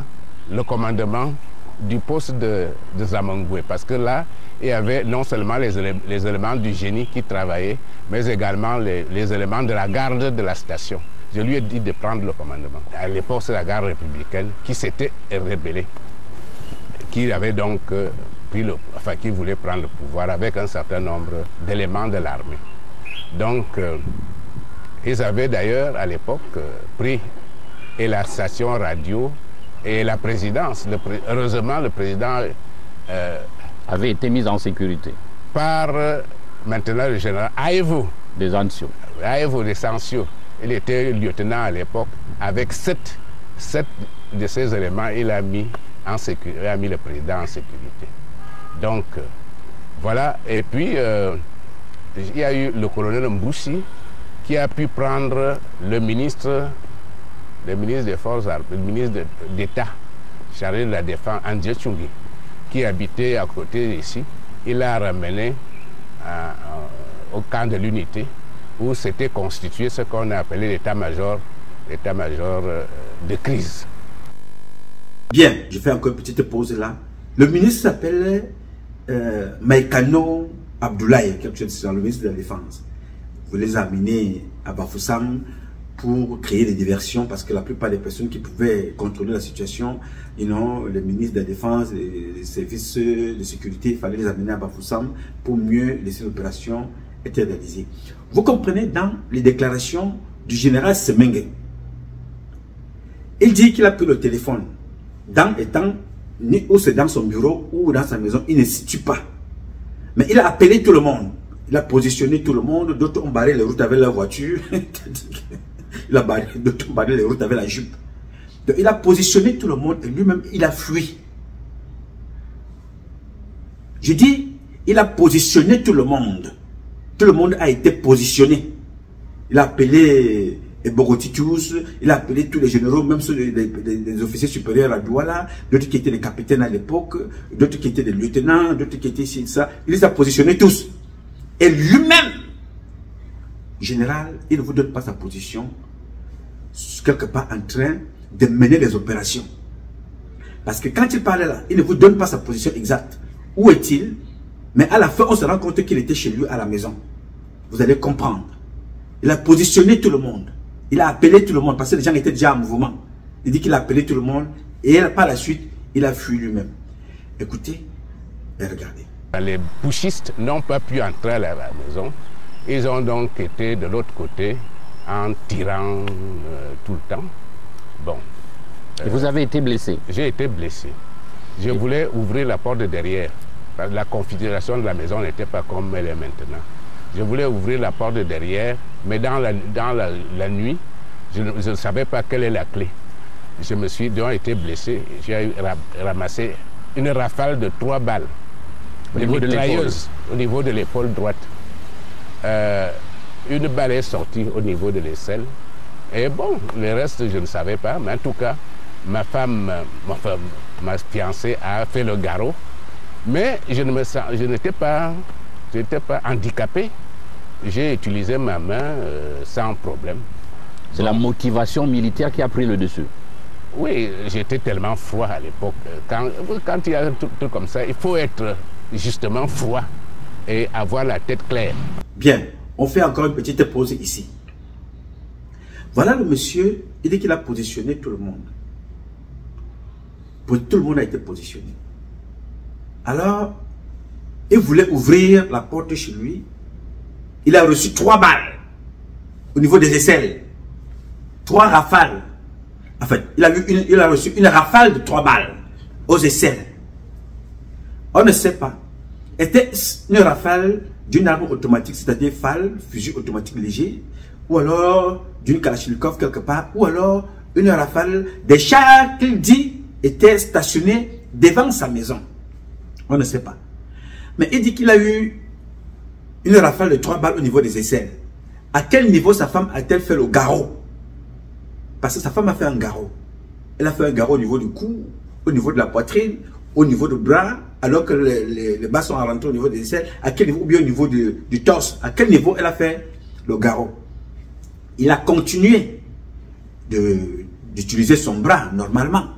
le commandement du poste de Zamangoué, parce que là, il y avait non seulement les éléments du génie qui travaillaient, mais également les éléments de la garde de la station. Je lui ai dit de prendre le commandement. À l'époque, c'est la garde républicaine qui s'était rébellée, qui avait donc qui voulait prendre le pouvoir avec un certain nombre d'éléments de l'armée. Donc, ils avaient d'ailleurs à l'époque pris et la station radio et la présidence. Heureusement, le président avait été mis en sécurité par maintenant le général Aïvo des Ancio. Aïvo des Ancio. Il était lieutenant à l'époque. Avec sept de ces éléments, il a mis le président en sécurité. Donc, voilà. Et puis, il y a eu le colonel Mboussi qui a pu prendre le ministre des Forces armées, le ministre d'État chargé de la Défense, André Tchungi, qui habitait à côté d'ici. Il l'a ramené au camp de l'unité, où s'était constitué ce qu'on a appelé l'état-major de crise. Bien, je fais encore une petite pause là. Le ministre s'appelle Maïkano Abdoulaye, quelque chose dans le ministre de la Défense. Vous les amenez à Bafoussam pour créer des diversions, parce que la plupart des personnes qui pouvaient contrôler la situation, le ministre de la Défense, les services de sécurité, il fallait les amener à Bafoussam pour mieux laisser l'opération être réalisée. Vous comprenez, dans les déclarations du général Semengue, il dit qu'il a pris le téléphone, ou c'est dans son bureau ou dans sa maison, il ne situe pas. Mais il a appelé tout le monde, il a positionné tout le monde, d'autres ont barré les routes avec leur voiture. D'autres ont barré les routes avec la jupe. Donc, il a positionné tout le monde et lui-même, il a fui. Je dis, il a positionné tout le monde. Tout le monde a été positionné. Il a appelé Bogotitous, il a appelé tous les généraux, même ceux des officiers supérieurs à Douala, d'autres qui étaient des capitaines à l'époque, d'autres qui étaient des lieutenants, d'autres qui étaient ici, ça. Il les a positionnés tous. Et lui-même, général, il ne vous donne pas sa position, quelque part en train de mener les opérations. Parce que quand il parlait là, il ne vous donne pas sa position exacte. Où est-il? Mais à la fin, on se rend compte qu'il était chez lui à la maison. Vous allez comprendre. Il a positionné tout le monde. Il a appelé tout le monde parce que les gens étaient déjà en mouvement. Il dit qu'il a appelé tout le monde et par la suite, il a fui lui-même. Écoutez et regardez. Les putschistes n'ont pas pu entrer à la maison. Ils ont donc été de l'autre côté en tirant tout le temps. Bon. Et vous avez été blessé? J'ai été blessé. Je voulais ouvrir la porte de derrière. La configuration de la maison n'était pas comme elle est maintenant. Je voulais ouvrir la porte de derrière, mais dans la nuit, je ne savais pas quelle est la clé. Je me suis donc été blessé. J'ai ramassé une rafale de 3 balles. Au niveau de l'épaule droite. Une balle est sortie au niveau de l'aisselle. Et bon, le reste, je ne savais pas. Mais en tout cas, ma fiancée a fait le garrot. Mais je n'étais pas handicapé. J'ai utilisé ma main sans problème. C'est la motivation militaire qui a pris le dessus. Oui, j'étais tellement froid à l'époque. Quand il y a un truc comme ça, il faut être justement froid et avoir la tête claire. Bien, on fait encore une petite pause ici. Voilà le monsieur, il dit qu'il a positionné tout le monde. Tout le monde a été positionné. Alors, il voulait ouvrir la porte chez lui. Il a reçu 3 balles au niveau des aisselles. 3 rafales. En fait, il a reçu une rafale de 3 balles aux aisselles. On ne sait pas. Était une rafale d'une arme automatique, c'est-à-dire FAL, fusil automatique léger, ou alors d'une Kalachnikov quelque part, ou alors une rafale des chars qu'il dit étaient stationnés devant sa maison. On ne sait pas. Mais il dit qu'il a eu une rafale de 3 balles au niveau des aisselles. À quel niveau sa femme a-t-elle fait le garrot? Parce que sa femme a fait un garrot. Elle a fait un garrot au niveau du cou, au niveau de la poitrine, au niveau du bras, alors que les bas sont rentrés au niveau des aisselles. À quel niveau? Ou bien au niveau du torse. À quel niveau elle a fait le garrot? Il a continué d'utiliser son bras normalement.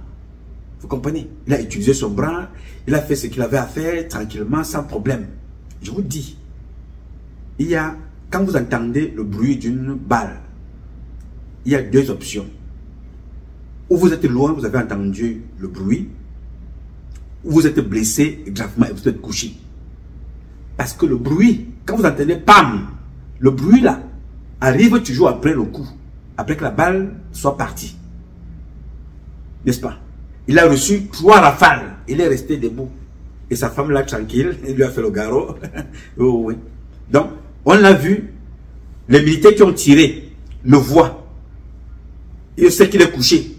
Vous comprenez? Il a utilisé son bras, il a fait ce qu'il avait à faire tranquillement, sans problème. Je vous dis, quand vous entendez le bruit d'une balle, il y a 2 options. Ou vous êtes loin, vous avez entendu le bruit, ou vous êtes blessé gravement et vous êtes couché. Parce que le bruit, quand vous entendez PAM, le bruit là, arrive toujours après le coup, après que la balle soit partie. N'est-ce pas? Il a reçu 3 rafales, il est resté debout. Et sa femme là, tranquille, il lui a fait le garrot. Oh, oui. Donc, on l'a vu, les militaires qui ont tiré le voient. Il sait qu'il est couché.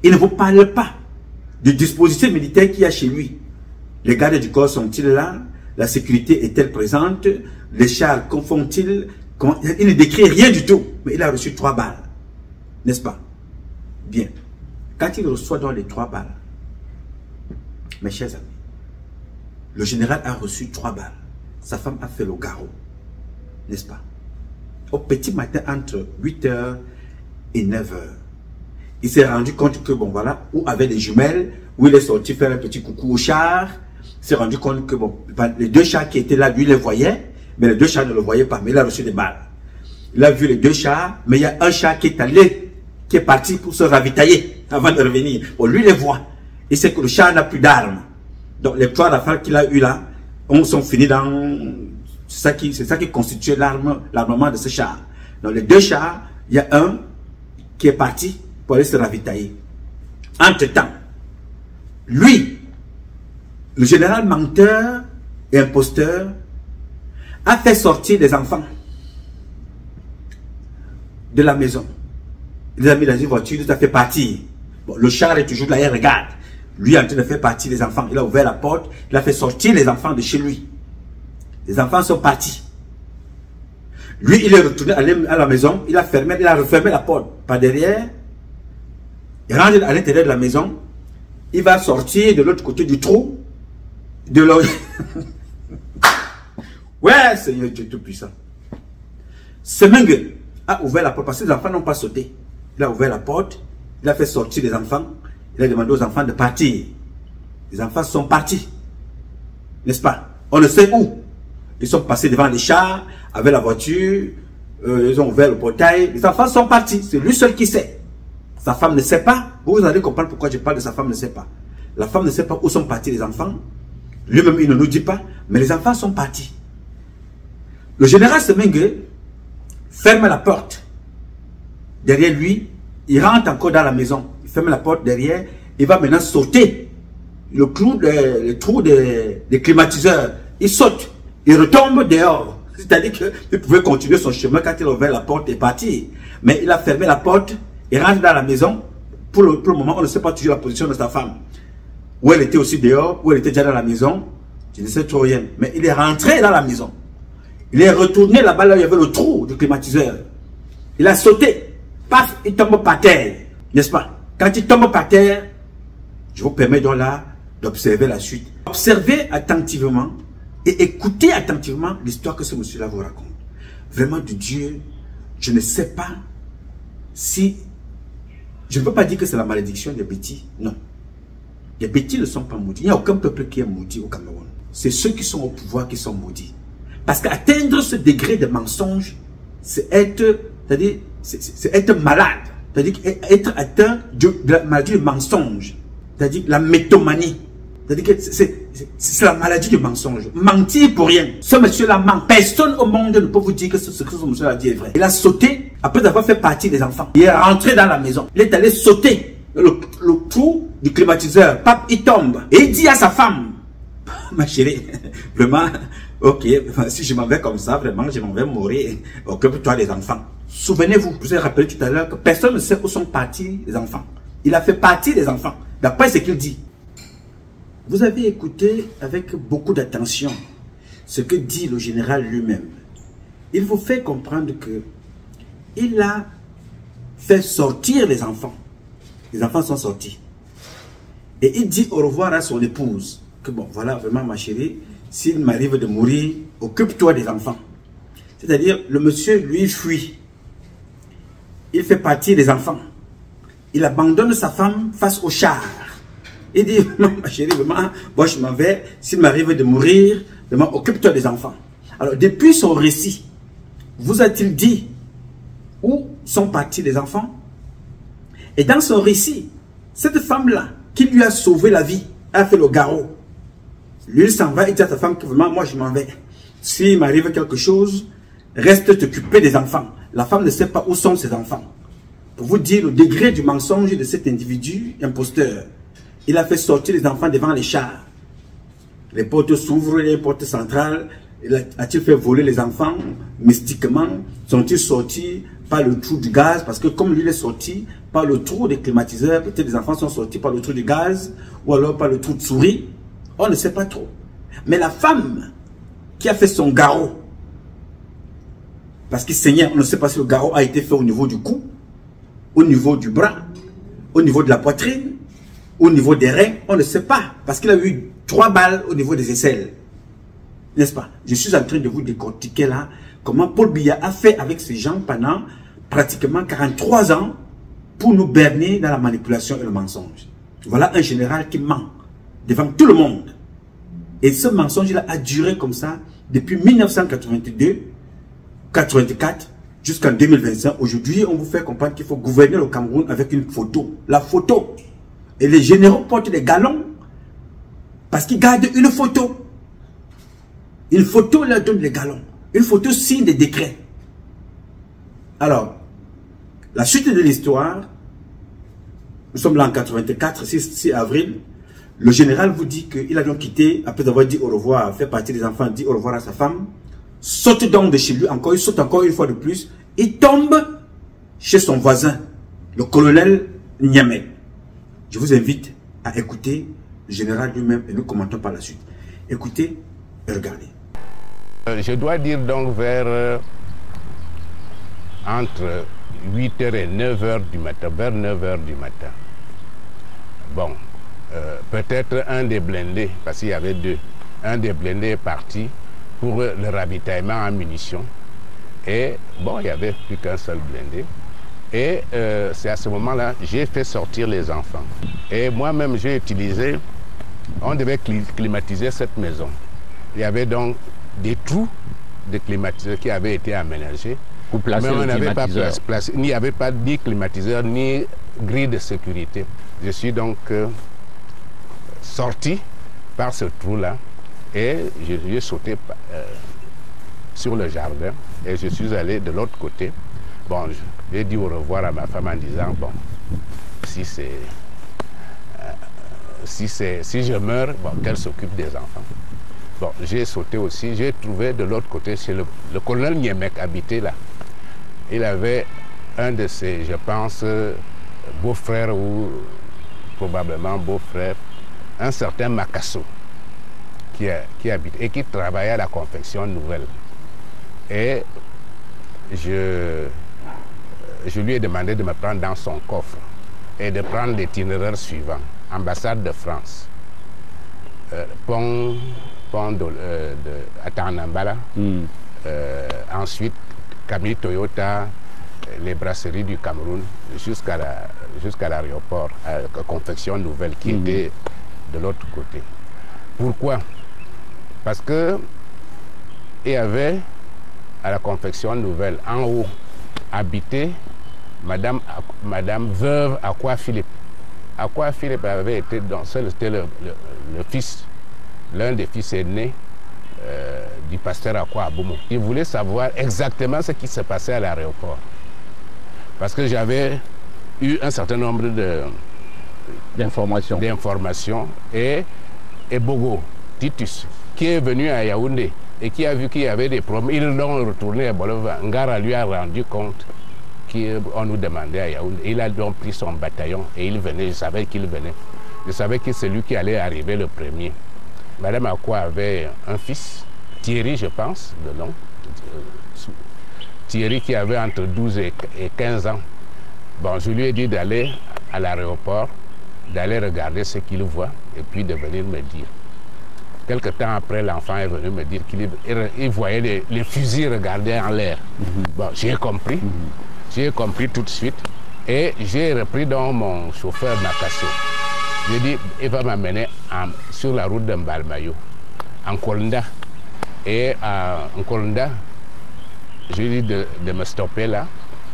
Il ne vous parle pas du dispositif militaire qu'il y a chez lui. Les gardes du corps sont-ils là? La sécurité est-elle présente? Les chars confondent-ils? Il ne décrit rien du tout. Mais il a reçu 3 balles. N'est-ce pas? Bien. Quand il reçoit dans les 3 balles, mes chers amis, le général a reçu 3 balles. Sa femme a fait le garrot. N'est-ce pas? Au petit matin, entre 8h et 9h, il s'est rendu compte que, bon voilà, où avait des jumelles, où il est sorti faire un petit coucou au char, il s'est rendu compte que, bon, les 2 chars qui étaient là, lui les voyait, mais les 2 chars ne le voyaient pas, mais il a reçu des balles. Il a vu les 2 chars, mais il y a un char qui est allé, qui est parti pour se ravitailler avant de revenir. Bon, lui les voit. Il sait que le char n'a plus d'armes. Donc les 3 rafales qu'il a eu là, sont finis dans... C'est ça qui constituait l'armement de ce char. Dans les 2 chars, il y a un qui est parti pour aller se ravitailler. Entre-temps, lui, le général menteur et imposteur, a fait sortir des enfants de la maison. Il les a mis dans une voiture, il les a fait partir. Bon, le char est toujours là, il regarde. Lui est en train de faire partir les enfants. Il a ouvert la porte, il a fait sortir les enfants de chez lui. Les enfants sont partis. Lui, il est retourné à la maison, il a refermé la porte par derrière. Il rentre à l'intérieur de la maison. Il va sortir de l'autre côté du trou. De l'autre. Ouais, Seigneur Dieu Tout-Puissant. Semengue a ouvert la porte parce que les enfants n'ont pas sauté. Il a ouvert la porte, il a fait sortir les enfants. Il a demandé aux enfants de partir. Les enfants sont partis. N'est-ce pas? On ne sait où. Ils sont passés devant les chars, avec la voiture, ils ont ouvert le portail. Les enfants sont partis. C'est lui seul qui sait. Sa femme ne sait pas. Vous allez comprendre pourquoi je parle de sa femme ne sait pas. La femme ne sait pas où sont partis les enfants. Lui-même, il ne nous dit pas. Mais les enfants sont partis. Le général Semengue ferme la porte derrière lui, il rentre encore dans la maison, il ferme la porte derrière, il va maintenant sauter le trou des climatiseurs. Il saute, il retombe dehors. C'est-à-dire qu'il pouvait continuer son chemin quand il a ouvert la porte et partir. Mais il a fermé la porte, il rentre dans la maison. Pour le moment, on ne sait pas toujours la position de sa femme. Où elle était aussi dehors, où elle était déjà dans la maison, je ne sais trop rien. Mais il est rentré dans la maison. Il est retourné là-bas, là où il y avait le trou du climatiseur. Il a sauté. Paf, il tombe par terre. N'est-ce pas? Quand il tombe par terre, je vous permets donc là d'observer la suite. Observez attentivement et écoutez attentivement l'histoire que ce monsieur-là vous raconte. Vraiment de Dieu, je ne sais pas si... Je ne peux pas dire que c'est la malédiction des bêtis, non. Les bêtis ne sont pas maudits. Il n'y a aucun peuple qui est maudit au Cameroun. C'est ceux qui sont au pouvoir qui sont maudits. Parce qu'atteindre ce degré de mensonge, c'est être, c'est être malade. C'est-à-dire être atteint de la maladie du mensonge. C'est-à-dire la mythomanie. C'est-à-dire que c'est la maladie du mensonge. Mentir pour rien. Ce monsieur-là ment. Personne au monde ne peut vous dire que ce que ce monsieur-là dit est vrai. Il a sauté après avoir fait partie des enfants. Il est rentré dans la maison. Il est allé sauter le trou du climatiseur. Pape, il tombe. Et il dit à sa femme, ma chérie, vraiment, ok, si je m'en vais comme ça, vraiment, je m'en vais mourir. Occupe-toi des enfants. Souvenez-vous, je vous ai rappelé tout à l'heure que personne ne sait où sont partis les enfants. Il a fait partie des enfants, d'après ce qu'il dit. Vous avez écouté avec beaucoup d'attention ce que dit le général lui-même. Il vous fait comprendre que il a fait sortir les enfants. Les enfants sont sortis. Et il dit au revoir à son épouse. Que bon, voilà, vraiment ma chérie, s'il m'arrive de mourir, occupe-toi des enfants. C'est-à-dire, le monsieur, lui, fuit. Il fait partie des enfants. Il abandonne sa femme face au char. Il dit, ma chérie, vraiment, moi je m'en vais, s'il m'arrive de mourir, vraiment, occupe-toi des enfants. Alors, depuis son récit, vous a-t-il dit où sont partis les enfants? Et dans son récit, cette femme-là, qui lui a sauvé la vie, a fait le garrot. Lui, il s'en va, il dit à sa femme que vraiment, moi je m'en vais. S'il m'arrive quelque chose, reste t'occuper des enfants. La femme ne sait pas où sont ses enfants. Pour vous dire le degré du mensonge de cet individu imposteur. Il a fait sortir les enfants devant les chars. Les portes s'ouvrent, les portes centrales. A-t-il fait voler les enfants mystiquement? Sont-ils sortis par le trou du gaz? Parce que comme lui il est sorti par le trou des climatiseurs, peut-être les enfants sont sortis par le trou du gaz ou alors par le trou de souris. On ne sait pas trop. Mais la femme qui a fait son garrot, parce qu'il saignait, on ne sait pas si le garrot a été fait au niveau du cou, au niveau du bras, au niveau de la poitrine, au niveau des reins, on ne sait pas. Parce qu'il a eu 3 balles au niveau des aisselles. N'est-ce pas? Je suis en train de vous décortiquer là comment Paul Biya a fait avec ces gens pendant pratiquement 43 ans pour nous berner dans la manipulation et le mensonge. Voilà un général qui ment devant tout le monde. Et ce mensonge-là a duré comme ça depuis 1982, 84 jusqu'en 2025. Aujourd'hui, on vous fait comprendre qu'il faut gouverner le Cameroun avec une photo. La photo. Et les généraux portent des galons parce qu'ils gardent une photo. Une photo leur donne les galons. Une photo signe des décrets. Alors, la suite de l'histoire, nous sommes là en 84, 6 avril. Le général vous dit qu'il a donc quitté, après avoir dit au revoir, fait partie des enfants, dit au revoir à sa femme, saute donc de chez lui encore, il saute encore une fois de plus, il tombe chez son voisin, le colonel Niamey. Je vous invite à écouter le général lui-même et nous commentons par la suite. Écoutez et regardez. Je dois dire donc vers entre 8h et 9h du matin, vers 9h du matin. Bon, peut-être un des blindés, parce qu'il y avait 2, un des blindés est parti pour le ravitaillement en munitions. Et bon, il n'y avait plus qu'un seul blindé. Et c'est à ce moment-là j'ai fait sortir les enfants. Et moi-même, j'ai utilisé, on devait climatiser cette maison. Il y avait donc des trous de climatiseurs qui avaient été aménagés. Pour placer mais on n'avait pas placé. Il n'y avait pas ni climatiseur, ni grille de sécurité. Je suis donc sorti par ce trou-là et j'ai sauté sur le jardin et je suis allé de l'autre côté Bon, j'ai dit au revoir à ma femme en disant, bon, si je meurs, bon, qu'elle s'occupe des enfants. Bon, j'ai sauté aussi, j'ai trouvé de l'autre côté, chez le colonel Niemek habitait là. Il avait un de ses, je pense, beaux-frères ou probablement beau-frère, un certain Makasso, qui habite et qui travaillait à la confection nouvelle. Et je lui ai demandé de me prendre dans son coffre et de prendre l'itinéraire suivant. Ambassade de France, pont de Atanambala, ensuite Camille Toyota, les brasseries du Cameroun, jusqu'à l'aéroport, à la confection nouvelle qui était de l'autre côté. Pourquoi? Parce que il y avait à la confection nouvelle, en haut, habité Madame veuve Akwa Philippe. Akwa Philippe avait été, c'était le fils, l'un des fils aînés du pasteur Akwa Aboumo. Il voulait savoir exactement ce qui se passait à l'aéroport. Parce que j'avais eu un certain nombre d'informations et Bogo, Titus, qui est venu à Yaoundé et qui a vu qu'il y avait des problèmes. Ils l'ont retourné à Bolova. Ngara lui a rendu compte qu'on nous demandait à Yaoundé. Il a donc pris son bataillon et il venait, je savais qu'il venait. Je savais que c'est lui qui allait arriver le premier. Madame Akwa avait un fils, Thierry je pense, de nom. Thierry qui avait entre 12 et 15 ans. Bon, je lui ai dit d'aller à l'aéroport, d'aller regarder ce qu'il voit et puis de venir me dire. Quelque temps après, l'enfant est venu me dire qu'il voyait les fusils regarder en l'air. Bon, j'ai compris. J'ai compris tout de suite et j'ai repris donc mon chauffeur Makasso. J'ai dit, il va m'amener sur la route de Mbalmayo, en Kolnda. Et en Kolnda, je lui ai dit de me stopper là.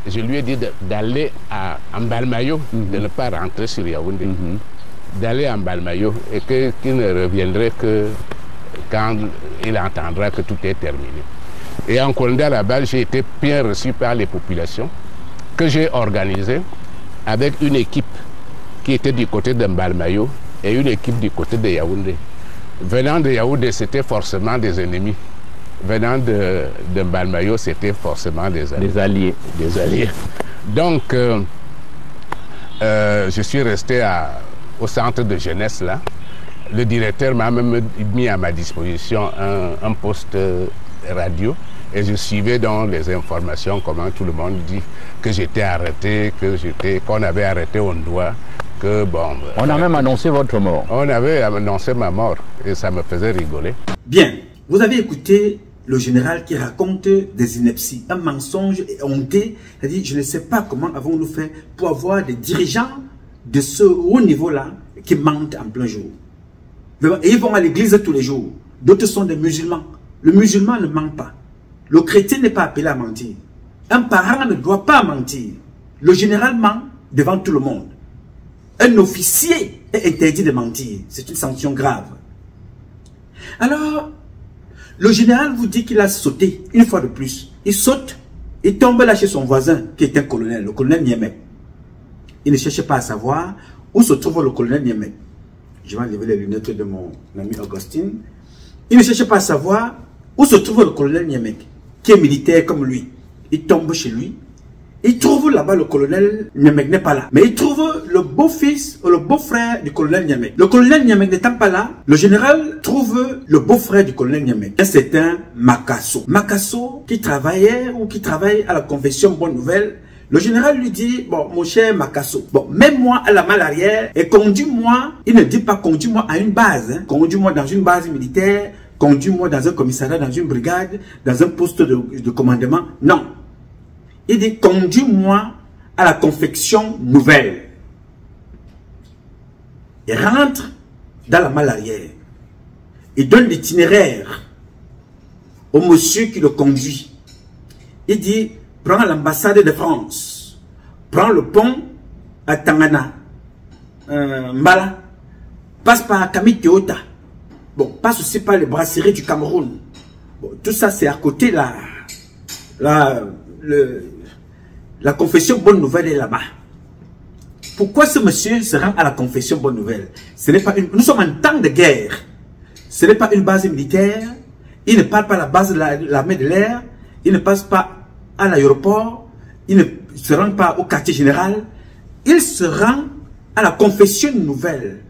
Je lui ai dit d'aller à Mbalmayo, de ne pas rentrer sur Yaoundé, d'aller à Mbalmayo et qu'il ne reviendrait que quand il entendra que tout est terminé. Et en Kolnda, là-bas, j'ai été bien reçu par les populations que j'ai organisées avec une équipe qui était du côté de Mbalmayo et une équipe du côté de Yaoundé. Venant de Yaoundé, c'était forcément des ennemis. Venant de Mbalmayo, c'était forcément des alliés. Des alliés. Donc, je suis resté au centre de jeunesse là. Le directeur m'a même mis à ma disposition un poste radio et je suivais donc les informations, comment tout le monde dit que j'étais arrêté, qu'on avait arrêté Ondoa, que bon... On a même annoncé votre mort. On avait annoncé ma mort et ça me faisait rigoler. Bien, vous avez écouté le général qui raconte des inepties, un mensonge et honté. C'est-à-dire, je ne sais pas comment avons-nous fait pour avoir des dirigeants de ce haut niveau-là qui mentent en plein jour. Et ils vont à l'église tous les jours. D'autres sont des musulmans. Le musulman ne ment pas. Le chrétien n'est pas appelé à mentir. Un parent ne doit pas mentir. Le général ment devant tout le monde. Un officier est interdit de mentir. C'est une sanction grave. Alors, le général vous dit qu'il a sauté une fois de plus. Il saute, il tombe là chez son voisin qui est un colonel, le colonel Niemek. Il ne cherche pas à savoir où se trouve le colonel Niemek. Je vais enlever les lunettes de mon ami Augustine. Il ne cherche pas à savoir où se trouve le colonel Niemek, qui est militaire comme lui. Il tombe chez lui. Il trouve là-bas le colonel Niemek n'est pas là. Mais il trouve le beau-fils ou le beau-frère du colonel Niemek. Le colonel Niemek n'étant pas là, le général trouve le beau-frère du colonel Niemek. C'est un Makasso. Makasso qui travaillait ou qui travaille à la confection Bonne Nouvelle. Le général lui dit, bon, mon cher Makasso, bon, mets-moi à la malle arrière et conduis-moi. Il ne dit pas conduis-moi à une base, hein. Conduis-moi dans une base militaire, conduis-moi dans un commissariat, dans une brigade, dans un poste de commandement. Non. Il dit, conduis-moi à la confection nouvelle. Il rentre dans la malle arrière. Il donne l'itinéraire au monsieur qui le conduit. Il dit, prends l'ambassade de France, prends le pont à Tangana, Mbala, passe par Camille Toyota, bon, passe aussi par les brasseries du Cameroun. Bon, tout ça c'est à côté là, La confession Bonne Nouvelle est là-bas. Pourquoi ce monsieur se rend à la confession Bonne Nouvelle? Ce n'est pas une... Nous sommes en temps de guerre. Ce n'est pas une base militaire. Il ne parle pas à la base de l'armée de l'air. Il ne passe pas à l'aéroport. Il ne se rend pas au quartier général. Il se rend à la confession nouvelle.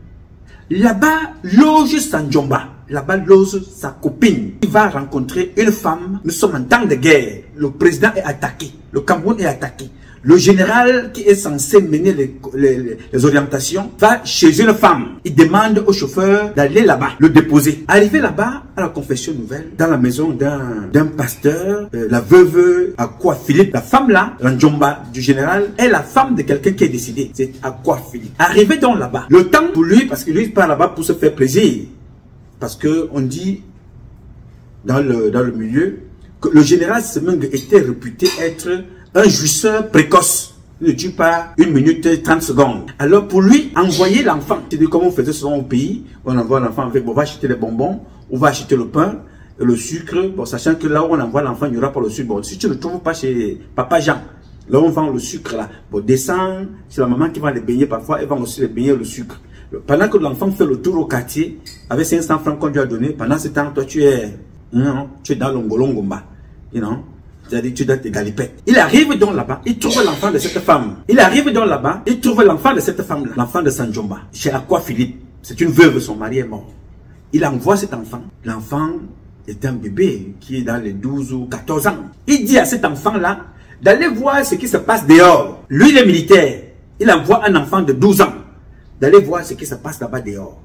Là-bas, loge Sanjomba. Là-bas, loge sa copine. Il va rencontrer une femme. Nous sommes en temps de guerre. Le président est attaqué. Le Cameroun est attaqué. Le général qui est censé mener les orientations va chez une femme. Il demande au chauffeur d'aller là-bas, le déposer. Arrivé là-bas, à la confession nouvelle, dans la maison d'un pasteur, la veuve Akwa Philippe, la femme là, l'Anjomba du général, est la femme de quelqu'un qui est décédé. C'est Akwa Philippe. Arrivé donc là-bas, le temps pour lui, parce que lui il part là-bas pour se faire plaisir. Parce que on dit dans le milieu que le général Semeng était réputé être un jouisseur précoce. Il ne tue pas 1 minute 30 secondes. Alors pour lui, envoyer l'enfant. C'est comme on faisait souvent au pays. On envoie l'enfant avec, on va acheter les bonbons, on va acheter le pain, le sucre. Bon, sachant que là où on envoie l'enfant, il n'y aura pas le sucre. Bon, si tu ne le trouves pas chez Papa Jean, là où on vend le sucre là, bon, descends, c'est la maman qui va les baigner parfois, elle va aussi les baigner le sucre. Pendant que l'enfant fait le tour au quartier, avec 500 francs qu'on lui a donné, pendant ce temps, toi tu es dans l'ongolongomba. C'est-à-dire tu dois tes galipettes. Il arrive donc là-bas, il trouve l'enfant de cette femme. Il arrive donc là-bas, il trouve l'enfant de cette femme-là, l'enfant de Sanjomba. Chez Akwa Philippe, c'est une veuve, son mari est mort. Il envoie cet enfant. L'enfant est un bébé qui est dans les 12 ou 14 ans. Il dit à cet enfant-là d'aller voir ce qui se passe dehors. Lui, il est militaire. Il envoie un enfant de 12 ans d'aller voir ce qui se passe là-bas dehors.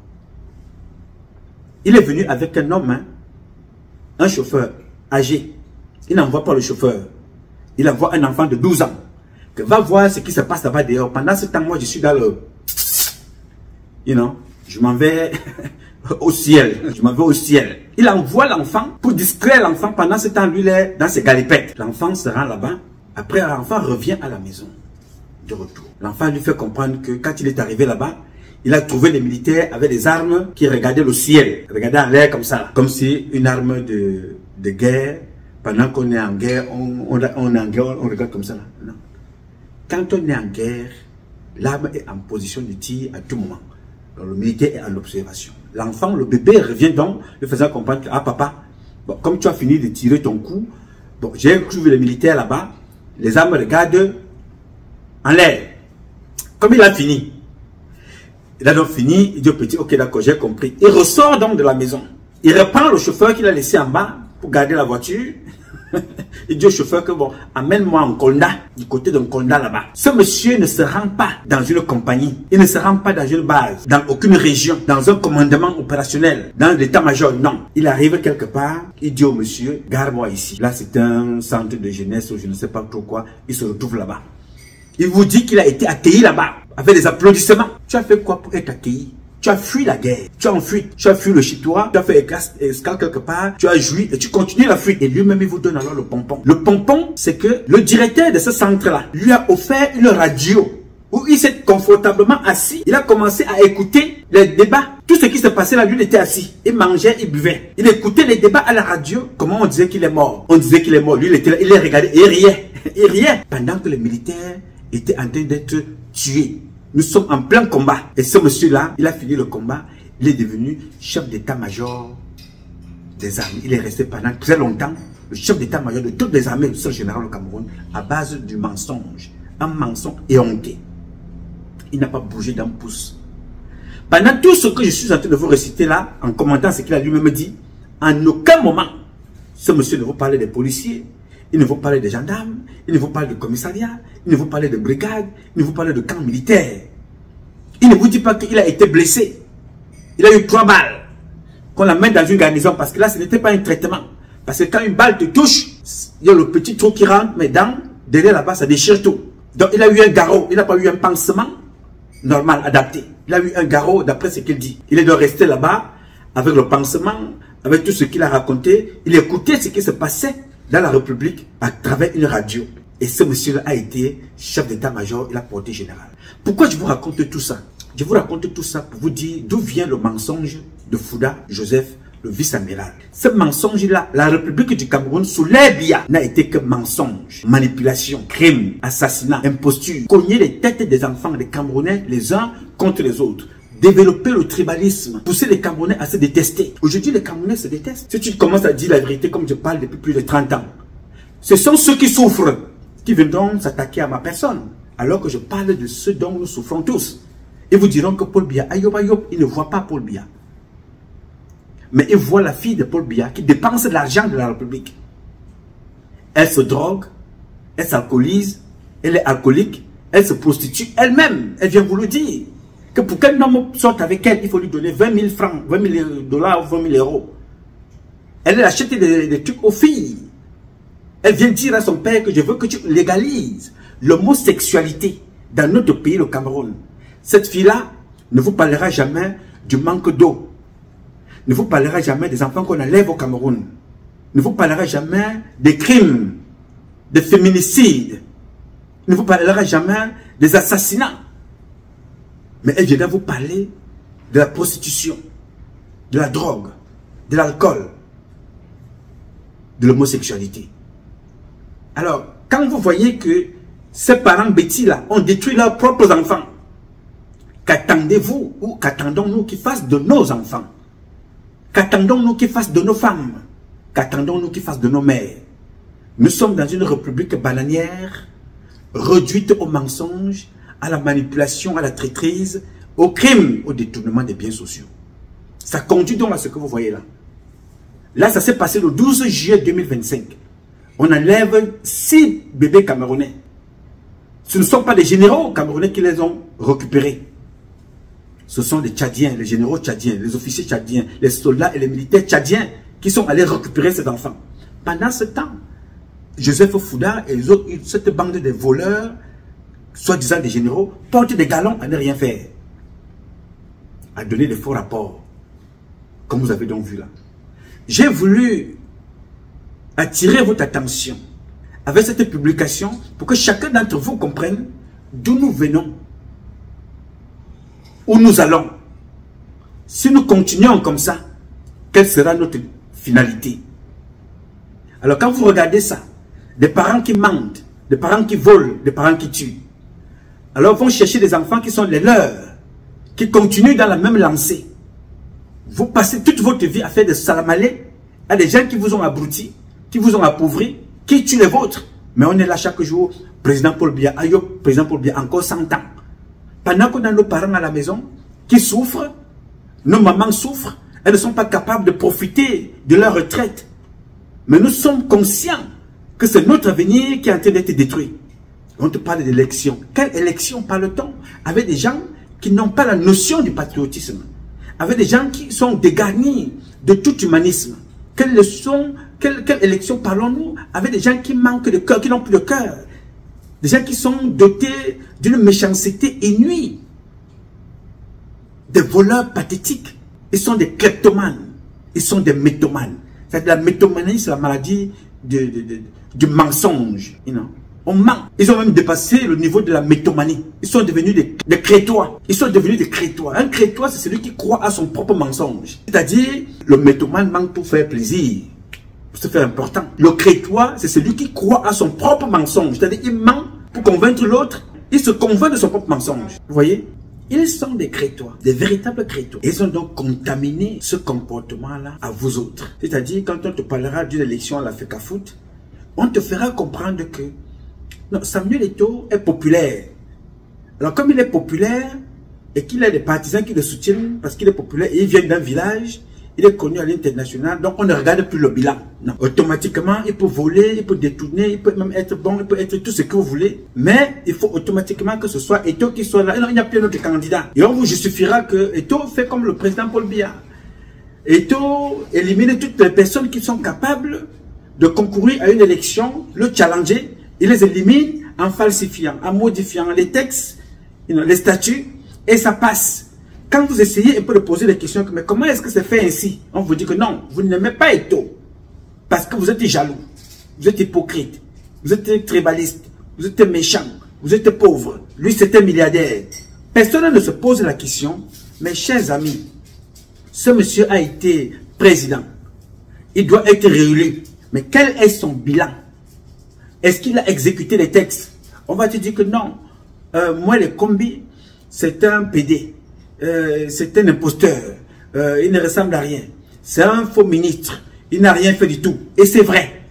Il est venu avec un homme, un chauffeur âgé. Il n'envoie pas le chauffeur. Il envoie un enfant de 12 ans. Que va voir ce qui se passe là-bas dehors. Pendant ce temps, moi, je suis dans le... je m'en vais au ciel. Je m'en vais au ciel. Il envoie l'enfant pour distraire l'enfant. Pendant ce temps, lui, il est dans ses galipettes. L'enfant se rend là-bas. Après, l'enfant revient à la maison. De retour. L'enfant lui fait comprendre que quand il est arrivé là-bas, il a trouvé les militaires avec des armes qui regardaient le ciel. Regardaient en l'air comme ça. Comme si une arme de guerre... Pendant qu'on est en guerre, on est en guerre, on regarde comme ça. Là. Non. Quand on est en guerre, l'arme est en position de tir à tout moment. Donc, le militaire est en observation. L'enfant, le bébé revient donc, lui faisant comprendre que, ah papa, bon, comme tu as fini de tirer ton coup, bon, j'ai trouvé les militaires là-bas, les armes regardent en l'air. Comme il a fini. Il a donc fini, il dit au petit, ok d'accord, j'ai compris. Il ressort donc de la maison. Il reprend le chauffeur qu'il a laissé en bas pour garder la voiture. Il dit au chauffeur que bon, amène-moi en Konda, du côté de Konda là-bas. Ce monsieur ne se rend pas dans une compagnie, il ne se rend pas dans une base, dans aucune région, dans un commandement opérationnel, dans l'état-major, non. Il arrive quelque part, il dit au monsieur, garde-moi ici. Là c'est un centre de jeunesse ou je ne sais pas trop quoi, il se retrouve là-bas. Il vous dit qu'il a été accueilli là-bas, avec des applaudissements. Tu as fait quoi pour être accueilli? Tu as fui la guerre, tu as enfui, tu as fui le chez toi, tu as fait escale quelque part, tu as joui et tu continues la fuite. Et lui-même, il vous donne alors le pompon. Le pompon, c'est que le directeur de ce centre-là lui a offert une radio où il s'est confortablement assis. Il a commencé à écouter les débats. Tout ce qui se passait là, lui, il était assis. Il mangeait, il buvait. Il écoutait les débats à la radio. Comment on disait qu'il est mort? On disait qu'il est mort. Lui, il était là, il les regardait et il riait. Il riait. Pendant que les militaires étaient en train d'être tués. Nous sommes en plein combat. Et ce monsieur-là, il a fini le combat. Il est devenu chef d'état-major des armées. Il est resté pendant très longtemps le chef d'état-major de toutes les armées, le seul général au Cameroun, à base du mensonge. Un mensonge éhonté. Il n'a pas bougé d'un pouce. Pendant tout ce que je suis en train de vous réciter là, en commentant ce qu'il a lui-même dit, en aucun moment, ce monsieur ne vous parler des policiers, il ne vous parler des gendarmes, il ne vous parle de commissariat, il ne vous parle de brigade, il ne vous parle de camp militaire. Il ne vous dit pas qu'il a été blessé. Il a eu 3 balles. Qu'on l'amène dans une garnison parce que là, ce n'était pas un traitement. Parce que quand une balle te touche, il y a le petit trou qui rentre, mais derrière là-bas, ça déchire tout. Donc il a eu un garrot, il n'a pas eu un pansement normal, adapté. Il a eu un garrot d'après ce qu'il dit. Il est donc resté là-bas avec le pansement, avec tout ce qu'il a raconté. Il écoutait ce qui se passait dans la République à travers une radio. Et ce monsieur-là a été chef d'état-major et la portée générale. Pourquoi je vous raconte tout ça? Je vous raconte tout ça pour vous dire d'où vient le mensonge de Fouda Joseph, le vice-amiral. Ce mensonge-là, la République du Cameroun, sous les Biya, n'a été que mensonge, manipulation, crime, assassinat, imposture, cogner les têtes des enfants des Camerounais les uns contre les autres. Développer le tribalisme, pousser les Camerounais à se détester. Aujourd'hui, les Camerounais se détestent. Si tu commences à dire la vérité comme je parle depuis plus de 30 ans, ce sont ceux qui souffrent qui viendront s'attaquer à ma personne. Alors que je parle de ce dont nous souffrons tous. Ils vous diront que Paul Biya, Ayoub, il ne voit pas Paul Biya. Mais il voit la fille de Paul Biya qui dépense de l'argent de la République. Elle se drogue, elle s'alcoolise, elle est alcoolique, elle se prostitue elle-même. Elle vient vous le dire. Que pour qu'un homme sorte avec elle, il faut lui donner 20 000 francs, 20 000 dollars ou 20 000 euros. Elle achète des trucs aux filles. Elle vient dire à son père que je veux que tu légalises l'homosexualité dans notre pays, le Cameroun. Cette fille-là ne vous parlera jamais du manque d'eau. Ne vous parlera jamais des enfants qu'on enlève au Cameroun. Ne vous parlera jamais des crimes, des féminicides. Ne vous parlera jamais des assassinats. Mais elle viendra vous parler de la prostitution, de la drogue, de l'alcool, de l'homosexualité. Alors, quand vous voyez que ces parents bêtis-là ont détruit leurs propres enfants, qu'attendez-vous ou qu'attendons-nous qu'ils fassent de nos enfants? Qu'attendons-nous qu'ils fassent de nos femmes? Qu'attendons-nous qu'ils fassent de nos mères? Nous sommes dans une république bananière, réduite au mensonge, à la manipulation, à la traîtrise, au crime, au détournement des biens sociaux. Ça conduit donc à ce que vous voyez là. Là, ça s'est passé le 12 juillet 2025. On enlève 6 bébés camerounais. Ce ne sont pas des généraux camerounais qui les ont récupérés. Ce sont les Tchadiens, les généraux tchadiens, les officiers tchadiens, les soldats et les militaires tchadiens qui sont allés récupérer ces enfants. Pendant ce temps, Joseph Fouda et les autres, cette bande de voleurs, soi-disant des généraux, portent des galons à ne rien faire. À donner des faux rapports. Comme vous avez donc vu là. J'ai voulu attirer votre attention avec cette publication pour que chacun d'entre vous comprenne d'où nous venons, où nous allons. Si nous continuons comme ça, quelle sera notre finalité? Alors quand vous regardez ça, des parents qui mentent, des parents qui volent, des parents qui tuent, alors vont chercher des enfants qui sont les leurs, qui continuent dans la même lancée. Vous passez toute votre vie à faire des salamalés à des gens qui vous ont abrutis, qui vous ont appauvris, qui tuent les vôtres. Mais on est là chaque jour, président Paul Biya, Ayoub, président Paul Biya, encore 100 ans. Pendant qu'on a nos parents à la maison qui souffrent, nos mamans souffrent, elles ne sont pas capables de profiter de leur retraite. Mais nous sommes conscients que c'est notre avenir qui est en train d'être détruit. On te parle d'élection. Quelle élection parle-t-on? Avec des gens qui n'ont pas la notion du patriotisme. Avec des gens qui sont dégarnis de tout humanisme. Quelle élection parlons-nous? Avec des gens qui manquent de cœur, qui n'ont plus de cœur. Des gens qui sont dotés d'une méchanceté inouïe. Des voleurs pathétiques. Ils sont des kleptomanes. Ils sont des mythomanes. La mythomanie, c'est la maladie du mensonge. You know? On ment. Ils ont même dépassé le niveau de la mythomanie. Ils sont devenus des crétois. Ils sont devenus des crétois. Un crétois, c'est celui qui croit à son propre mensonge. C'est-à-dire, le mythomane ment pour faire plaisir. Pour se faire important. Le crétois, c'est celui qui croit à son propre mensonge. C'est-à-dire, il ment pour convaincre l'autre. Il se convainc de son propre mensonge. Vous voyez? Ils sont des crétois, des véritables crétois. Ils ont donc contaminé ce comportement-là à vous autres. C'est-à-dire, quand on te parlera d'une élection à la FECAFOOT, on te fera comprendre que non, Samuel Eto'o est populaire. Alors, comme il est populaire et qu'il a des partisans qui le soutiennent parce qu'il est populaire et il vient d'un village, il est connu à l'international, donc on ne regarde plus le bilan. Non. Automatiquement, il peut voler, il peut détourner, il peut même être bon, il peut être tout ce que vous voulez. Mais il faut automatiquement que ce soit Eto'o qui soit là. Et non, il n'y a plus d'autre candidat. Et on vous justifiera que Eto'o fait comme le président Paul Biya. Eto'o élimine toutes les personnes qui sont capables de concourir à une élection, le challenger. Il les élimine en falsifiant, en modifiant les textes, les statuts, et ça passe. Quand vous essayez un peu de poser des questions, mais comment est-ce que c'est fait ainsi? On vous dit que non, vous n'aimez pas Eto'o. Parce que vous êtes jaloux, vous êtes hypocrite, vous êtes tribaliste, vous êtes méchant, vous êtes pauvre. Lui, c'était milliardaire. Personne ne se pose la question, mes chers amis, ce monsieur a été président. Il doit être réélu. Mais quel est son bilan? Est-ce qu'il a exécuté les textes? On va te dire que non. Moi, les combis, c'est un PD. C'est un imposteur. Il ne ressemble à rien. C'est un faux ministre. Il n'a rien fait du tout. Et c'est vrai.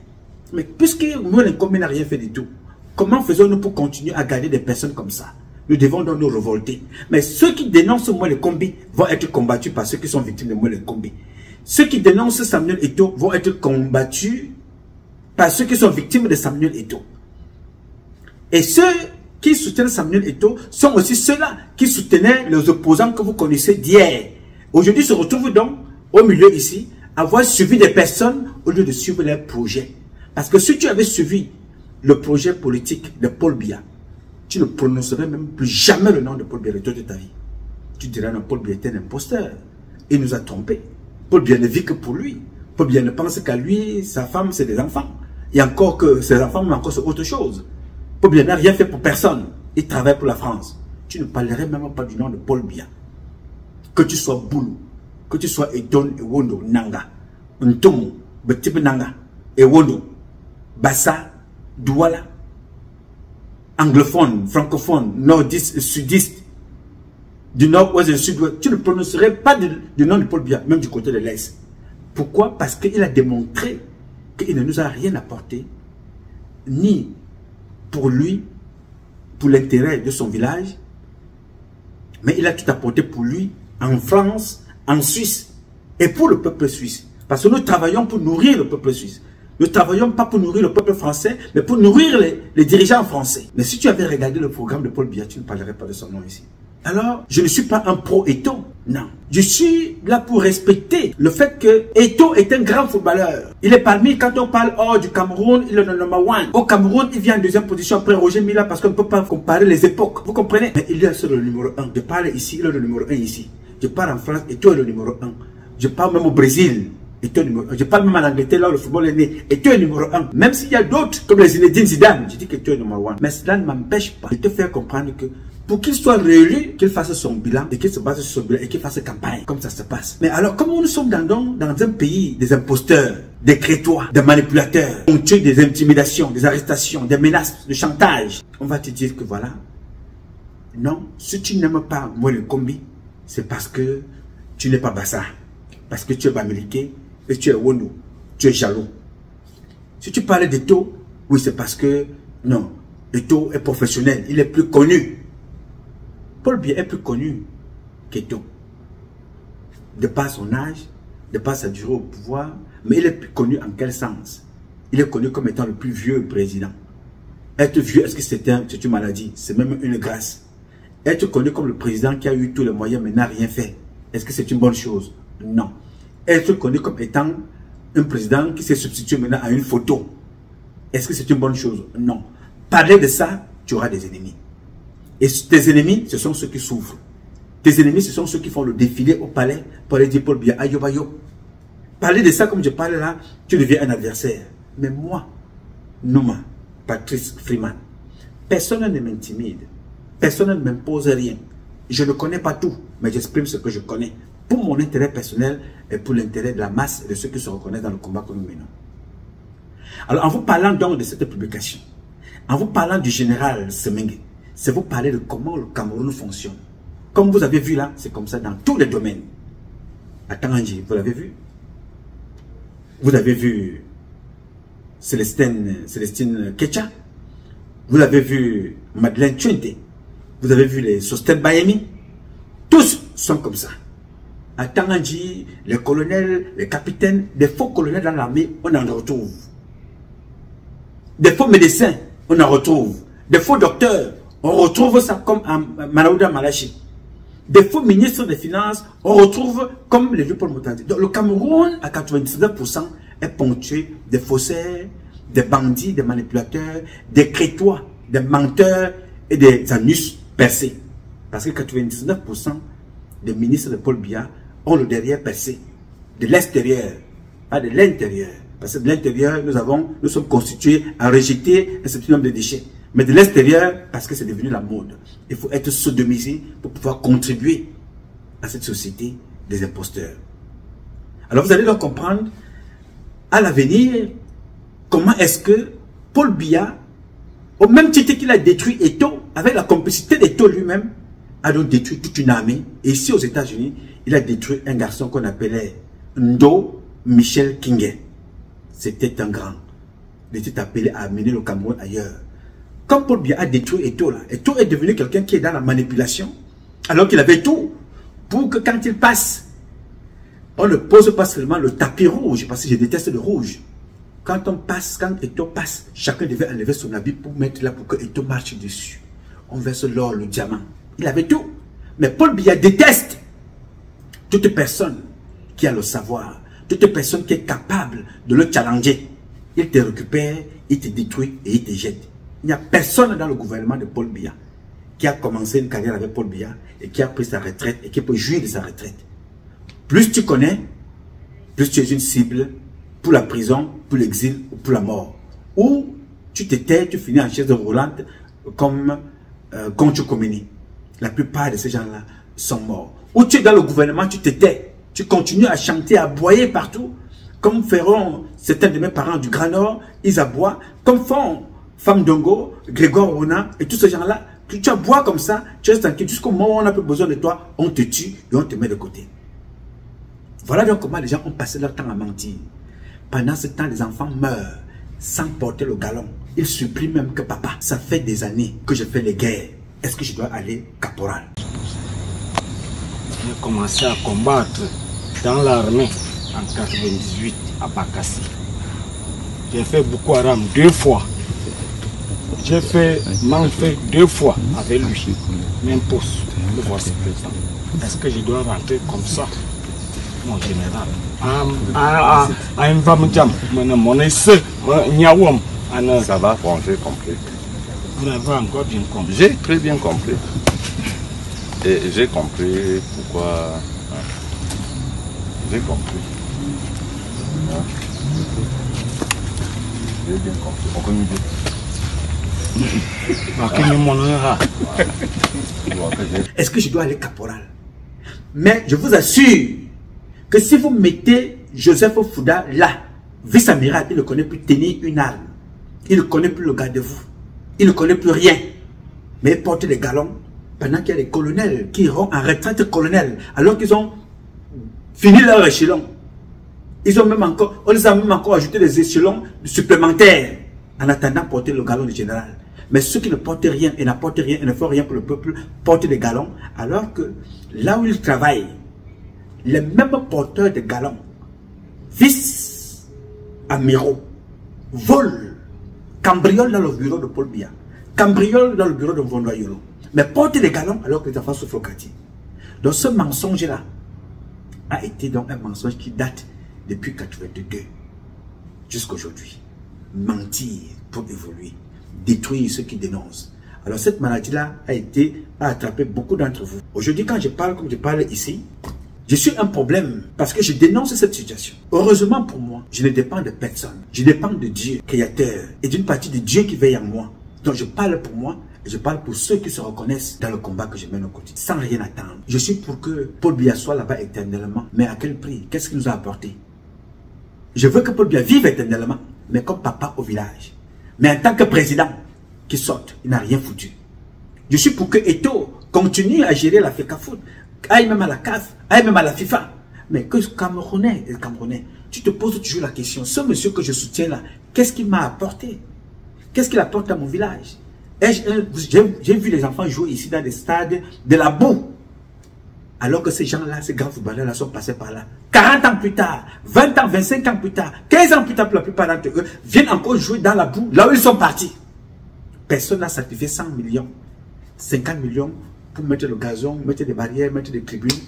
Mais puisque moi, les combis n'a rien fait du tout, comment faisons-nous pour continuer à garder des personnes comme ça? Nous devons donc nous révolter. Mais ceux qui dénoncent moi les combis vont être combattus par ceux qui sont victimes de moi les combis. Ceux qui dénoncent Samuel Eto'o vont être combattus par ceux qui sont victimes de Samuel Eto'o. Et ceux qui soutiennent Samuel Eto'o sont aussi ceux-là qui soutenaient les opposants que vous connaissez d'hier. Aujourd'hui, se retrouvent donc au milieu ici, avoir suivi des personnes au lieu de suivre leurs projets. Parce que si tu avais suivi le projet politique de Paul Biya, tu ne prononcerais même plus jamais le nom de Paul Biya de toute ta vie. Tu dirais non, Paul Biya est un imposteur. Il nous a trompés. Paul Biya ne vit que pour lui. Paul Biya ne pense qu'à lui, sa femme, c'est des enfants. Et encore que ses enfants, mais encore c'est autre chose. Paul Biya n'a rien fait pour personne. Il travaille pour la France. Tu ne parlerais même pas du nom de Paul Biya. Que tu sois Boulou, que tu sois Edon, Ewondo, Nanga, Ntomo, Betib Nanga, Ewondo, Bassa, Douala, anglophone, francophone, nordiste, sudiste, du nord-ouest et du sud-ouest, tu ne prononcerais pas du nom de Paul Biya, même du côté de l'Est. Pourquoi? Parce qu'il a démontré qu'il ne nous a rien apporté, ni pour lui, pour l'intérêt de son village, mais il a tout apporté pour lui, en France, en Suisse, et pour le peuple suisse. Parce que nous travaillons pour nourrir le peuple suisse. Nous ne travaillons pas pour nourrir le peuple français, mais pour nourrir les dirigeants français. Mais si tu avais regardé le programme de Paul Biya, tu ne parlerais pas de son nom ici. Alors, je ne suis pas un pro-Eto'o, non. Je suis là pour respecter le fait que Eto'o est un grand footballeur. Il est parmi, quand on parle hors du Cameroun, il est le numéro 1. Au Cameroun, il vient en deuxième position après Roger Mila parce qu'on ne peut pas comparer les époques. Vous comprenez? Mais il est sur le numéro 1. Je parle ici, il est le numéro 1 ici. Je parle en France, Eto'o est le numéro 1. Je parle même au Brésil. Je parle même en Angleterre, là où le football est né. Eto'o est numéro 1. Même s'il y a d'autres, comme les Zinedine Zidane, je dis qu'Eto'o est numéro 1. Mais cela ne m'empêche pas de te faire comprendre que pour qu'il soit réélu, qu'il fasse son bilan, et qu'il se base sur son bilan, et qu'il fasse campagne, comme ça se passe. Mais alors, comme nous sommes dans un pays des imposteurs, des crétois, des manipulateurs, on tue des intimidations, des arrestations, des menaces, de chantage, on va te dire que voilà, non, si tu n'aimes pas moi le combi, c'est parce que tu n'es pas Bassa, parce que tu es Bamileke, et tu es Wono, tu es jaloux. Si tu parles d'Eto'o, oui, c'est parce que, non, Eto'o est professionnel, il est plus connu. Paul Biya est plus connu qu'Eto'o. De par son âge, de par sa durée au pouvoir, mais il est plus connu en quel sens? Il est connu comme étant le plus vieux président. Être vieux, est-ce que c'est une maladie? C'est même une grâce. Être connu comme le président qui a eu tous les moyens mais n'a rien fait, est-ce que c'est une bonne chose? Non. Être connu comme étant un président qui s'est substitué maintenant à une photo, est-ce que c'est une bonne chose? Non. Parler de ça, tu auras des ennemis. Et tes ennemis, ce sont ceux qui souffrent. Tes ennemis, ce sont ceux qui font le défilé au palais pour aller dire Paul Biya, ayo bayo. Parler de ça comme je parle là, tu deviens un adversaire. Mais moi, Nouma, Patrice Freeman, personne ne m'intimide. Personne ne m'impose rien. Je ne connais pas tout, mais j'exprime ce que je connais. Pour mon intérêt personnel et pour l'intérêt de la masse et de ceux qui se reconnaissent dans le combat que nous menons. Alors, en vous parlant donc de cette publication, en vous parlant du général Semengue, c'est vous parler de comment le Cameroun fonctionne. Comme vous avez vu là, c'est comme ça dans tous les domaines. À Tanganji, vous l'avez vu? Vous avez vu Célestine Kecha? Vous avez vu Madeleine Tchouinte? Vous avez vu les Sosten Bayemi? Tous sont comme ça. À Tanganji, les colonels, les capitaines, des faux colonels dans l'armée, on en retrouve. Des faux médecins, on en retrouve. Des faux docteurs, on retrouve ça comme à Manaouda Malachi. Des faux ministres des Finances, on retrouve comme les Léopold Motadi. Donc le Cameroun, à 99%, est ponctué des faussaires, des bandits, des manipulateurs, des crétois, des menteurs et des anus percés. Parce que 99% des ministres de Paul Biya ont le derrière percé. De l'extérieur, pas de l'intérieur. Parce que de l'intérieur, nous sommes constitués à rejeter un certain nombre de déchets. Mais de l'extérieur, parce que c'est devenu la mode. Il faut être sodomisé pour pouvoir contribuer à cette société des imposteurs. Alors vous allez donc comprendre à l'avenir comment est-ce que Paul Biya, au même titre qu'il a détruit Eto'o, avec la complicité d'Eto'o lui-même, a donc détruit toute une armée. Et ici aux États-Unis, il a détruit un garçon qu'on appelait Ndo Michel Kingé. C'était un grand. Il était appelé à amener le Cameroun ailleurs. Comme Paul Biya a détruit Eto'o, Eto'o est devenu quelqu'un qui est dans la manipulation, alors qu'il avait tout pour que quand il passe, on ne pose pas seulement le tapis rouge, parce que je déteste le rouge. Quand on passe, quand Eto'o passe, chacun devait enlever son habit pour mettre là pour que Eto'o marche dessus. On verse l'or, le diamant. Il avait tout. Mais Paul Biya déteste toute personne qui a le savoir, toute personne qui est capable de le challenger. Il te récupère, il te détruit et il te jette. Il n'y a personne dans le gouvernement de Paul Biya qui a commencé une carrière avec Paul Biya et qui a pris sa retraite et qui peut jouir de sa retraite. Plus tu connais, plus tu es une cible pour la prison, pour l'exil ou pour la mort. Ou tu te tais, tu finis en chaise roulante comme Concho Komini. La plupart de ces gens-là sont morts. Ou tu es dans le gouvernement, tu te tais, tu continues à chanter, à aboyer partout, comme feront certains de mes parents du Grand Nord, ils aboient, comme font Femme Dongo, Grégoire Rona et tous ces gens-là. Tu aboies comme ça, tu restes tranquille, jusqu'au moment où on a plus besoin de toi, on te tue et on te met de côté. Voilà donc comment les gens ont passé leur temps à mentir. Pendant ce temps, les enfants meurent sans porter le galon. Ils supplient même que papa, ça fait des années que je fais les guerres. Est-ce que je dois aller caporal? J'ai commencé à combattre dans l'armée en 98 à Bakassi. J'ai fait Boko Haram 2 fois. J'ai fait Manfait 2 fois avec lui. Même poste. Le voici présent. Est-ce que je dois rentrer comme ça, mon général? Ça va, bon, j'ai compris. Vous avez encore bien compris? J'ai très bien compris. Et j'ai compris pourquoi. J'ai compris. J'ai bien compris. On connaît bien. Est-ce que je dois aller caporal? Mais je vous assure que si vous mettez Joseph Fouda là, vice-amiral, il ne connaît plus tenir une arme. Il ne connaît plus le garde-vous. Il ne connaît plus rien. Mais il porte des galons pendant qu'il y a des colonels qui iront en retraite colonel alors qu'ils ont fini leur échelon. Ils ont même encore, on les a même encore ajouté des échelons supplémentaires en attendant de porter le galon du général. Mais ceux qui ne portent rien et n'apportent rien et ne font rien pour le peuple portent des galons, alors que là où ils travaillent, les mêmes porteurs de galons, vice-amiraux, volent, cambriolent dans le bureau de Paul Biya, cambriolent dans le bureau de Vondoyolo, mais portent des galons alors que les enfants souffrent au quartier. Donc ce mensonge-là a été donc un mensonge qui date depuis 1982 jusqu'à aujourd'hui. Mentir pour évoluer, détruire ceux qui dénoncent. Alors cette maladie-là a attrapé beaucoup d'entre vous. Aujourd'hui, quand je parle comme je parle ici, je suis un problème parce que je dénonce cette situation. Heureusement pour moi, je ne dépends de personne. Je dépends de Dieu, créateur, et d'une partie de Dieu qui veille en moi. Donc je parle pour moi et je parle pour ceux qui se reconnaissent dans le combat que je mène au quotidien, sans rien attendre. Je suis pour que Paul Biya soit là-bas éternellement. Mais à quel prix? Qu'est-ce qu'il nous a apporté? Je veux que Paul Biya vive éternellement, mais comme papa au village. Mais en tant que président qui sorte, il n'a rien foutu. Je suis pour que Eto'o continue à gérer la FECAFOOT, aille même à la CAF, aille même à la FIFA. Mais que Camerounais et Camerounais, tu te poses toujours la question, ce monsieur que je soutiens là, qu'est-ce qu'il m'a apporté? Qu'est-ce qu'il apporte à mon village? J'ai vu les enfants jouer ici dans des stades de la boue. Alors que ces gens-là, ces grands footballeurs-là sont passés par là. 40 ans plus tard, 20 ans, 25 ans plus tard, 15 ans plus tard pour la plupart d'entre eux, viennent encore jouer dans la boue, là où ils sont partis. Personne n'a sacrifié 100 millions, 50 millions pour mettre le gazon, mettre des barrières, mettre des tribunes,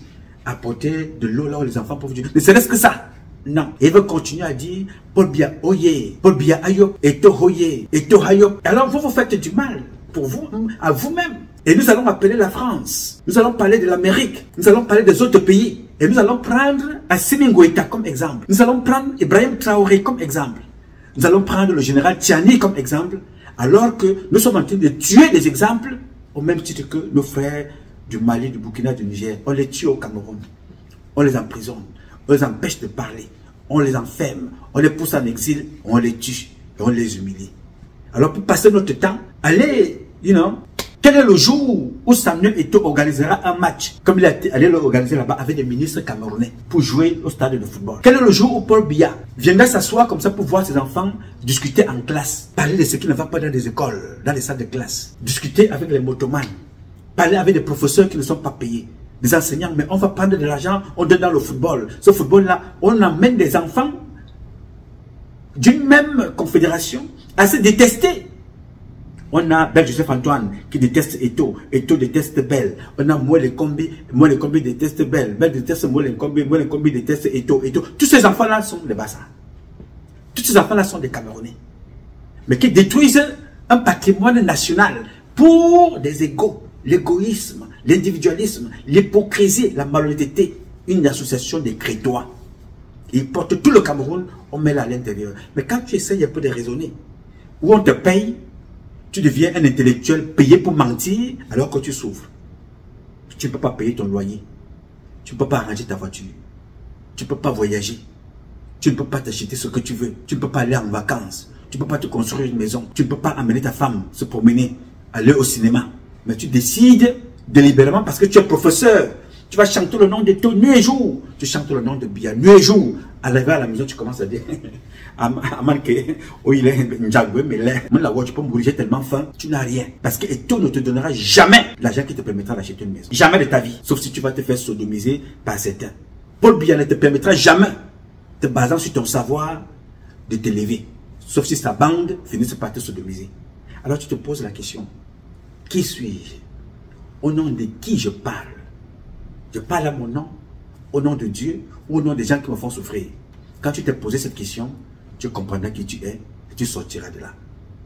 apporter de l'eau là où les enfants peuvent jouer. Ne serait-ce que ça. Non. Et il veut continuer à dire Paul Biya Oye, Paul Biya Ayo, Eto'o Oye, Eto'o Ayo. Alors vous faites du mal pour vous, à vous-même. Et nous allons appeler la France. Nous allons parler de l'Amérique. Nous allons parler des autres pays. Et nous allons prendre Assimi Goïta comme exemple. Nous allons prendre Ibrahim Traoré comme exemple. Nous allons prendre le général Tiani comme exemple. Alors que nous sommes en train de tuer des exemples au même titre que nos frères du Mali, du Burkina, du Niger. On les tue au Cameroun. On les emprisonne. on les empêche de parler, on les enferme, on les pousse en exil, on les tue et on les humilie. Alors pour passer notre temps, allez, quel est le jour où Samuel Eto'o organisera un match, comme il a allé l'organiser là-bas avec des ministres camerounais pour jouer au stade de football? Quel est le jour où Paul Biya viendra s'asseoir comme ça pour voir ses enfants discuter en classe, parler de ce qui ne va pas dans les écoles, dans les salles de classe, discuter avec les motomanes, parler avec des professeurs qui ne sont pas payés, des enseignants, mais on va prendre de l'argent, on donne dans le football. Ce football-là, on emmène des enfants d'une même confédération à se détester. On a Bel Joseph Antoine qui déteste Eto'o, Eto'o déteste Bel. On a Mouel Kombi déteste Bel, Bel déteste Mouel Kombi déteste Eto'o, Eto'o. Tous ces enfants-là sont des Bassas. Tous ces enfants-là sont des Camerounais. Mais qui détruisent un patrimoine national pour des égos, l'égoïsme, l'individualisme, l'hypocrisie, la malhonnêteté. Une association des crétois. Ils portent tout le Cameroun, on met là à l'intérieur. Mais quand tu essayes un peu de raisonner, où on te paye, tu deviens un intellectuel payé pour mentir alors que tu souffres. Tu ne peux pas payer ton loyer. Tu ne peux pas arranger ta voiture. Tu ne peux pas voyager. Tu ne peux pas t'acheter ce que tu veux. Tu ne peux pas aller en vacances. Tu ne peux pas te construire une maison. Tu ne peux pas amener ta femme se promener, aller au cinéma. Mais tu décides délibérément parce que tu es professeur. Tu vas chanter le nom de Eto'o nuit et jour. Tu chantes le nom de Biya nuit et jour. Arrivé à la maison, tu commences à dire oh, il est Njagwe, mais là, tu peux mourir, j'ai tellement faim. Tu n'as rien. Parce que Eto'o ne te donnera jamais l'argent qui te permettra d'acheter une maison. Jamais de ta vie. Sauf si tu vas te faire sodomiser par certains. Paul Biya ne te permettra jamais, te basant sur ton savoir, de t'élever. Sauf si sa bande finit par te sodomiser. Alors tu te poses la question, qui suis-je? Au nom de qui je parle? Je parle à mon nom, au nom de Dieu ou au nom des gens qui me font souffrir? Quand tu t'es posé cette question, tu comprendras qui tu es et tu sortiras de là.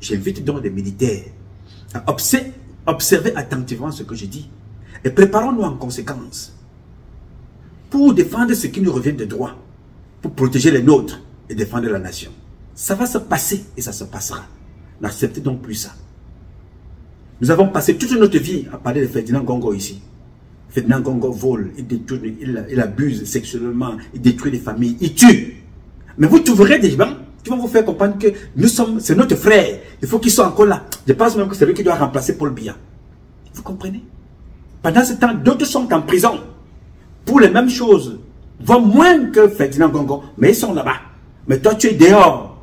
J'invite donc les militaires à observer attentivement ce que je dis et préparons-nous en conséquence pour défendre ce qui nous revient de droit, pour protéger les nôtres et défendre la nation. Ça va se passer et ça se passera. N'acceptez donc plus ça. Nous avons passé toute notre vie à parler de Ferdinand Gongo ici. Ferdinand Gongo vole, il détourne, il abuse sexuellement, il détruit les familles, il tue. Mais vous trouverez des gens qui vont vous faire comprendre que c'est notre frère. Il faut qu'il soit encore là. Je pense même que c'est lui qui doit remplacer Paul Biya. Vous comprenez? Pendant ce temps, d'autres sont en prison pour les mêmes choses, voire moins que Ferdinand Gongo, mais ils sont là-bas. Mais toi, tu es dehors.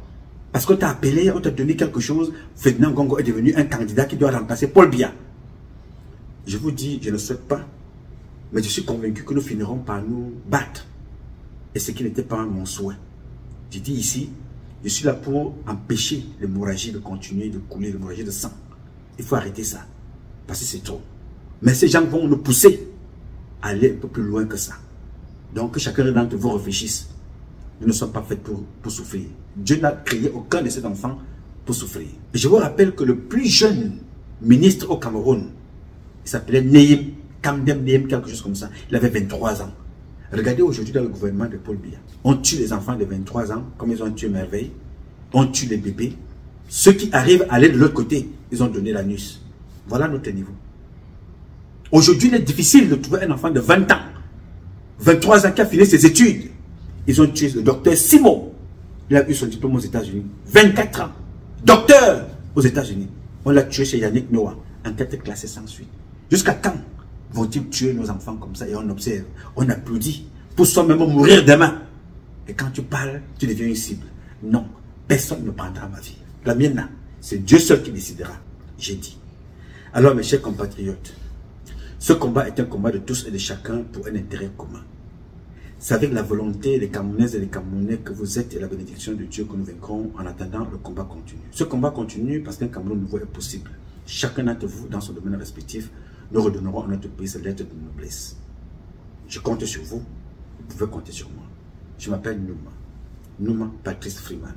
Parce qu'on t'a appelé, on t'a donné quelque chose. Ferdinand Gongo est devenu un candidat qui doit remplacer Paul Biya. Je vous dis, je ne souhaite pas. Mais je suis convaincu que nous finirons par nous battre. Et ce qui n'était pas mon souhait. Je dis ici, je suis là pour empêcher l'hémorragie de continuer de couler, l'hémorragie de sang. Il faut arrêter ça. Parce que c'est trop. Mais ces gens vont nous pousser à aller un peu plus loin que ça. Donc que chacun d'entre vous réfléchisse. Nous ne sommes pas faits pour souffrir. Dieu n'a créé aucun de ces enfants pour souffrir. Et je vous rappelle que le plus jeune ministre au Cameroun, il s'appelait Neyim Kamdem, quelque chose comme ça. Il avait 23 ans. Regardez aujourd'hui dans le gouvernement de Paul Biya. On tue les enfants de 23 ans, comme ils ont tué Merveille. On tue les bébés. Ceux qui arrivent à aller de l'autre côté, ils ont donné l'anus. Voilà notre niveau. Aujourd'hui, il est difficile de trouver un enfant de 20 ans, 23 ans qui a fini ses études. Ils ont tué le docteur Simo. Il a eu son diplôme aux États-Unis. 24 ans. Docteur aux États-Unis. On l'a tué chez Yannick Noah. Enquête classée sans suite. Jusqu'à quand vont-ils tuer nos enfants comme ça et on observe, on applaudit pour soi-même mourir demain? Et quand tu parles, tu deviens une cible. Non, personne ne prendra ma vie. La mienne, c'est Dieu seul qui décidera. J'ai dit. Alors mes chers compatriotes, ce combat est un combat de tous et de chacun pour un intérêt commun. C'est avec la volonté des Camerounaises et des Camerounais que vous êtes et la bénédiction de Dieu que nous vaincrons. En attendant, le combat continue. Ce combat continue parce qu'un Cameroun nouveau est possible. Chacun d'entre vous, dans son domaine respectif, nous redonnerons à notre pays cette lettre de noblesse. Je compte sur vous, vous pouvez compter sur moi. Je m'appelle Nouma Patrice Freeman.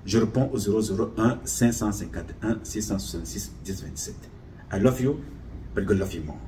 Je réponds au 001 551 666 1027. I love you, but God love you more.